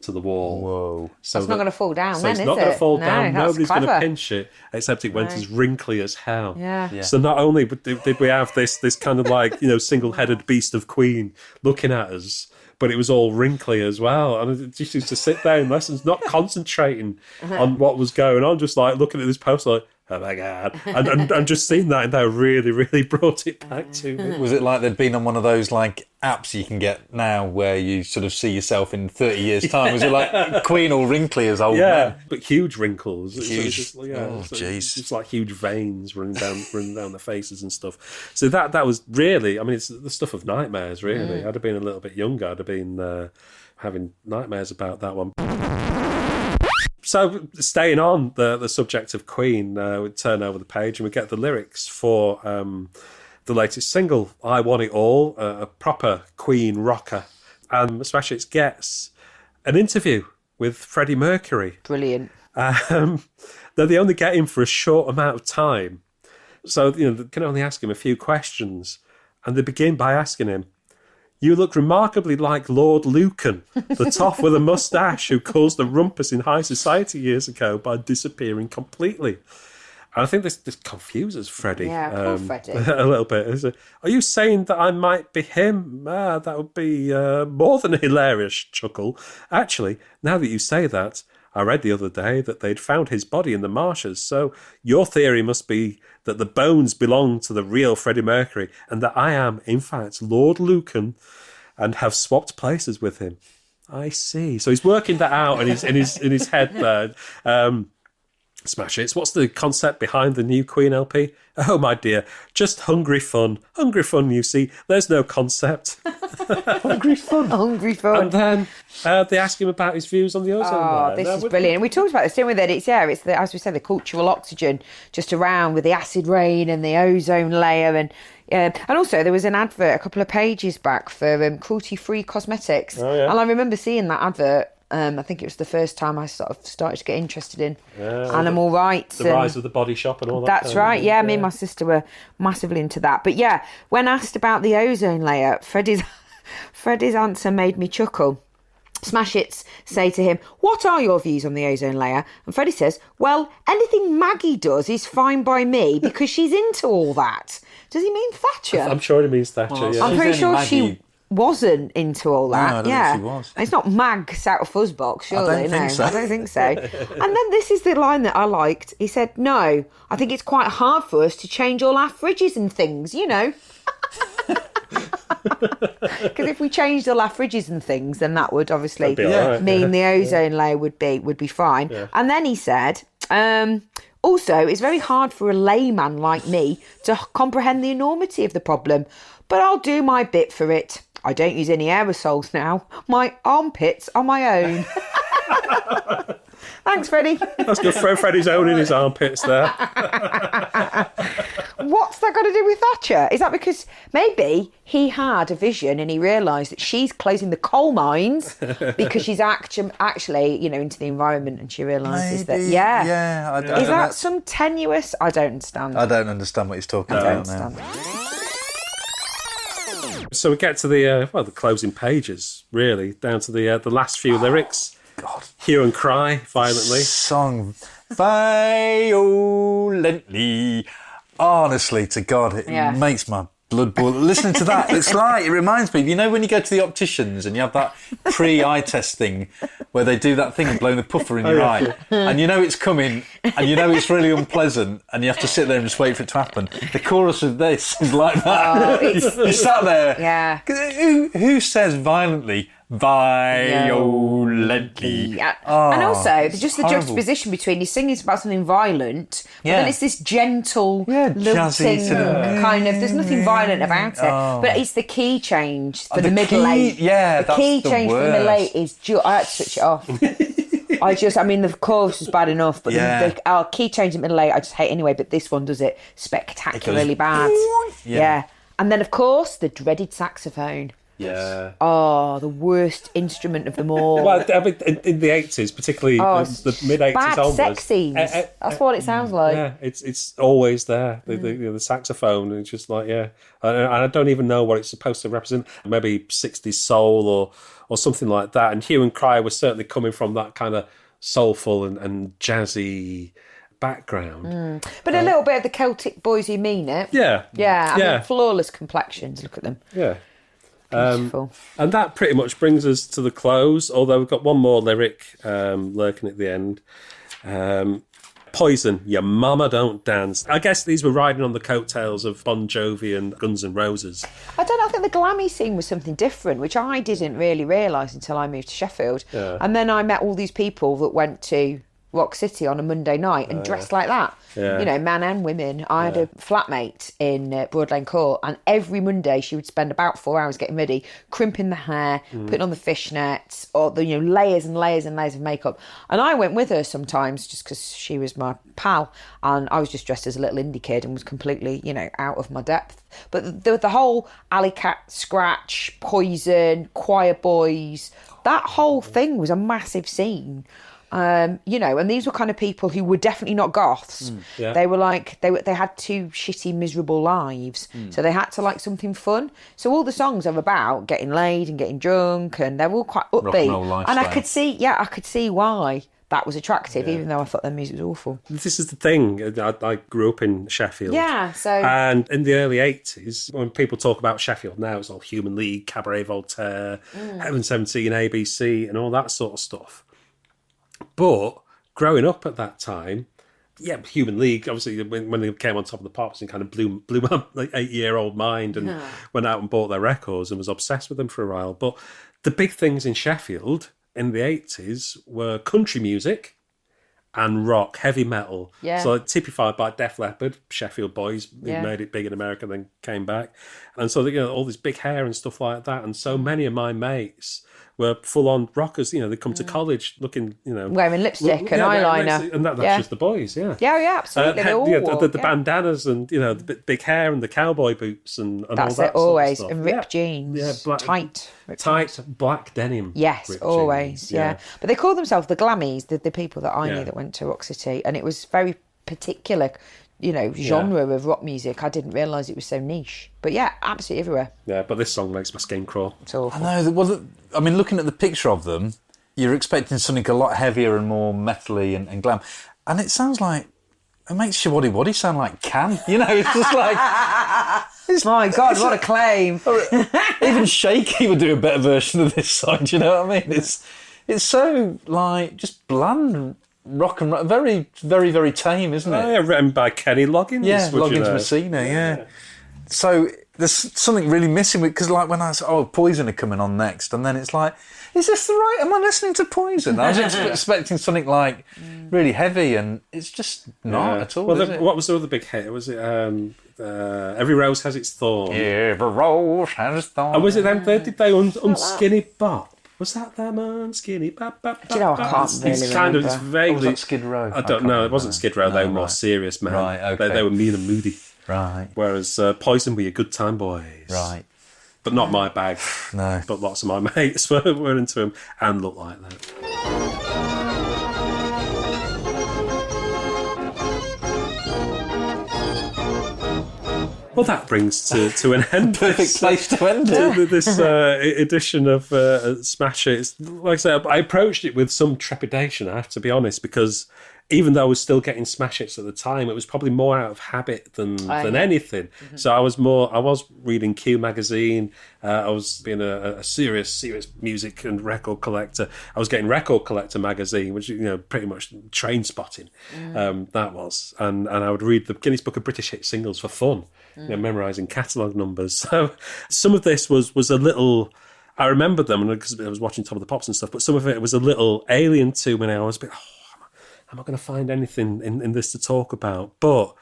to the wall. Whoa. So it's not going to fall down then, is it? It's not going to fall down. No, Nobody's going to clever. pinch it, except it went as wrinkly as hell. Yeah. So not only did we have this kind of like, single-headed beast of Queen looking at us, but it was all wrinkly as well. And I just used to sit there in lessons, not concentrating on what was going on, just like looking at this poster like, oh my God. And just seeing that, and that really, really brought it back to me. Was it like they'd been on one of those like apps you can get now where you sort of see yourself in 30 years' time? Was it like Queen all wrinkly as old man? But huge wrinkles. Huge. Jeez. It's like huge veins running down the faces and stuff. So that was really, it's the stuff of nightmares, really. I'd have been a little bit younger. I'd have been having nightmares about that one. So, staying on the subject of Queen, we turn over the page and we get the lyrics for the latest single, I Want It All, a proper Queen rocker. And Smash Hits gets an interview with Freddie Mercury. Brilliant. Though they only get him for a short amount of time. So, they can only ask him a few questions. And they begin by asking him, "You look remarkably like Lord Lucan, the toff with a moustache who caused a rumpus in high society years ago by disappearing completely." And I think this confuses Freddie. Yeah, poor Freddie. A little bit. Are you saying that I might be him? That would be more than a hilarious chuckle. Actually, now that you say that, I read the other day that they'd found his body in the marshes, so your theory must be that the bones belong to the real Freddie Mercury and that I am, in fact, Lord Lucan and have swapped places with him. I see. So he's working that out in his head there. Smash Hits. What's the concept behind the new Queen LP? Oh, my dear, just hungry fun. Hungry fun, you see. There's no concept. Hungry fun. Hungry fun. And then they ask him about his views on the ozone layer. This is brilliant. And we talked about this, didn't we? That it's as we said, the cultural oxygen just around with the acid rain and the ozone layer. And also there was an advert a couple of pages back for cruelty-free cosmetics. Oh, yeah. And I remember seeing that advert. I think it was the first time I sort of started to get interested in animal rights. The rise of the body shop and all that. That's right, yeah. Me and my sister were massively into that. But yeah, when asked about the ozone layer, Freddie's answer made me chuckle. Smash Hits say to him, "What are your views on the ozone layer?" And Freddie says, "Well, anything Maggie does is fine by me because she's into all that." Does he mean Thatcher? I'm sure it means Thatcher, Well, yeah. I'm pretty sure Maggie... she wasn't into all that. No, I don't think she was. It's not Mags out of Fuzzbox, surely. I don't think so. And then this is the line that I liked. He said, "No, I think it's quite hard for us to change all our fridges and things, Because if we changed all our fridges and things, then that would obviously mean the ozone layer would be fine." Yeah. And then he said, "Also, it's very hard for a layman like me to comprehend the enormity of the problem, but I'll do my bit for it. I don't use any aerosols now. My armpits are my own. Thanks, Freddie. That's good. Freddie's owning his armpits there. What's that got to do with Thatcher? Is that because maybe he had a vision and he realised that she's closing the coal mines because she's actually, into the environment, and she realises that, Yeah. Is that some tenuous? I don't understand. I don't understand what he's talking about now. So we get to the closing pages, really, down to the last few lyrics. God. Hue and Cry, violently. Song violently. Honestly, to God, it makes my blood boil. Listening to that, it reminds me, when you go to the opticians and you have that pre-eye test thing where they do that thing of blowing the puffer in your eye, and it's coming, and it's really unpleasant, and you have to sit there and just wait for it to happen. The chorus of this is like that. You sat there. Yeah. Who says violently? Violently. Yeah. Oh, and also, just the horrible. juxtaposition between he's singing about something violent, but then it's this gentle, lilting kind of, there's nothing violent about it. But it's the key change for the middle eight. Yeah, the key change for the middle eight is, I had to switch it off. The chorus was bad enough, but our key change in middle eight I just hate anyway, but this one does it spectacularly bad. Yeah. And then, of course, the dreaded saxophone. Yeah. Oh, the worst instrument of them all. Well, I mean, in the 80s, particularly the mid-80s bad onwards. sex scenes. That's what it sounds like. Yeah, it's always there. The saxophone, and it's just like, and I don't even know what it's supposed to represent. Maybe 60s soul or something like that. And Hue and Cry was certainly coming from that kind of soulful and jazzy background. But a little bit of the Celtic boys who mean it. Yeah. Yeah, I mean, flawless complexions, look at them. Yeah. Beautiful. And that pretty much brings us to the close, although we've got one more lyric lurking at the end. Poison, your mama don't dance. I guess these were riding on the coattails of Bon Jovi and Guns N' Roses. I think the glammy scene was something different, which I didn't really realise until I moved to Sheffield. Yeah. And then I met all these people that went to Rock City on a Monday night and dressed like that. Yeah. Men and women. I had a flatmate in Broad Lane Court, and every Monday she would spend about 4 hours getting ready, crimping the hair, putting on the fishnets, or the layers and layers and layers of makeup. And I went with her sometimes just because she was my pal, and I was just dressed as a little indie kid and was completely, out of my depth. But the whole Alley Cat, Scratch, Poison, Choir Boys, that whole thing was a massive scene. And these were kind of people who were definitely not goths. They were like, they had two shitty, miserable lives. So they had to like something fun. So all the songs are about getting laid and getting drunk, and they're all quite upbeat. Rock and roll lifestyle. And I could see why that was attractive, even though I thought their music was awful. This is the thing. I grew up in Sheffield. Yeah, so... And in the early 80s, when people talk about Sheffield now, it's all Human League, Cabaret Voltaire, Heaven 17, ABC, and all that sort of stuff. But growing up at that time, Human League, obviously, when they came on Top of the Pops, and kind of blew my like 8-year-old mind, and went out and bought their records and was obsessed with them for a while. But the big things in Sheffield in the 80s were country music and rock, heavy metal. Yeah. So typified by Def Leppard, Sheffield boys, who made it big in America, then came back. And so, all this big hair and stuff like that. And so many of my mates were full-on rockers. They come to college looking, wearing lipstick and eyeliner. And that's just the boys, Yeah, absolutely. The bandanas and, the big hair and the cowboy boots and all that That's it, always. Sort of And ripped jeans. Tight black denim. Yes, always, But they call themselves the Glammies, the people that I knew that went to Rock City. And it was very particular, genre of rock music. I didn't realise it was so niche. But absolutely everywhere. Yeah, but this song makes my skin crawl. It's awful. I know. Well, looking at the picture of them, you're expecting something a lot heavier and more metally and glam. And it sounds like, it makes your Waddy sound like Can. It's just like... My God, what a claim. Even Shaky would do a better version of this song, do you know what I mean? It's so, like, just bland rock and roll. Very, very, very tame, isn't it? Written by Kenny Loggins. Yeah, Loggins Messina, yeah. So, there's something really missing because, like, when I was, Poison are coming on next, and then it's like, is this the right? Am I listening to Poison? I was expecting something like really heavy, and it's just not at all. Well, what was the other big hit? Was it Every Rose Has Its Thorn? Every rose has its thorn. And was it them? Did they Unskinny Bop? Was that them Unskinny Bop? Do you know, I can't really remember. It's vaguely. Was that Skid Row? I don't know. It wasn't Skid Row. They were more serious, man. Right, okay. They were mean and moody. Right. Whereas Poison were your good time boys. Right. But not my bag. No. But lots of my mates were into him and looked like that. Well, that brings to an end. Perfect place to end it. This edition of Smash It. Like I said, I approached it with some trepidation, I have to be honest, because even though I was still getting Smash Hits at the time, it was probably more out of habit than anything. Mm-hmm. So I was reading Q magazine. I was being a serious music and record collector. I was getting Record Collector magazine, which, pretty much train spotting. That was. And I would read the Guinness Book of British Hit Singles for fun, memorising catalogue numbers. So some of this was a little... I remember them because I was watching Top of the Pops and stuff, but some of it was a little alien to me. I was a bit... am I going to find anything in this to talk about? But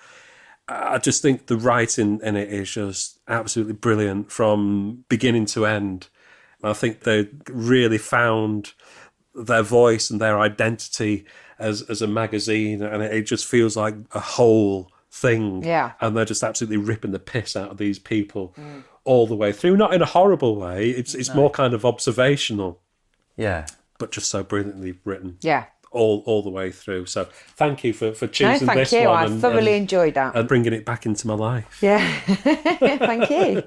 I just think the writing in it is just absolutely brilliant from beginning to end. I think they really found their voice and their identity as a magazine, and it just feels like a whole thing. Yeah. And they're just absolutely ripping the piss out of these people all the way through. Not in a horrible way. It's more kind of observational. Yeah. But just so brilliantly written. Yeah. All the way through. So thank you for choosing this you. one. I thoroughly enjoyed that. And bringing it back into my life. Yeah. Thank you.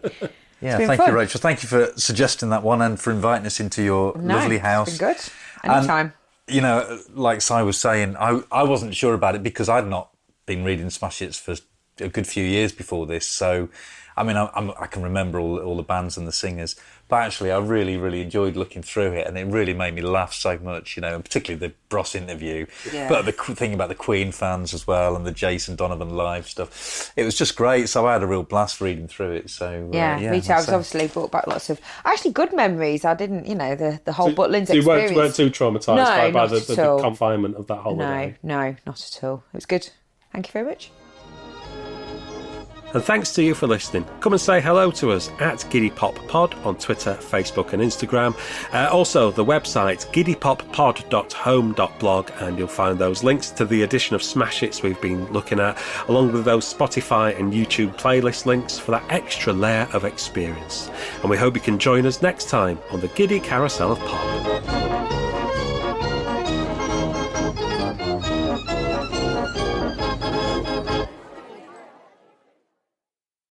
Yeah, thank you, Rachel. Thank you for suggesting that one and for inviting us into your lovely house. It's been good. Anytime. And, like Si was saying, I wasn't sure about it because I'd not been reading Smash Hits for a good few years before this. So, I mean, I can remember all the bands and the singers. But actually, I really, really enjoyed looking through it, and it really made me laugh so much, and particularly the Bros interview. Yeah. But the thing about the Queen fans as well, and the Jason Donovan live stuff, it was just great. So I had a real blast reading through it. So yeah, me too. I was obviously brought back lots of actually good memories. I didn't, the whole Butlins experience. You weren't too traumatised by the confinement of that holiday. No, not at all. It was good. Thank you very much. And thanks to you for listening. Come and say hello to us at Giddy Pop Pod on Twitter, Facebook and Instagram. Also, the website giddypoppod.home.blog, and you'll find those links to the edition of Smash Hits we've been looking at, along with those Spotify and YouTube playlist links for that extra layer of experience. And we hope you can join us next time on the Giddy Carousel of Pop.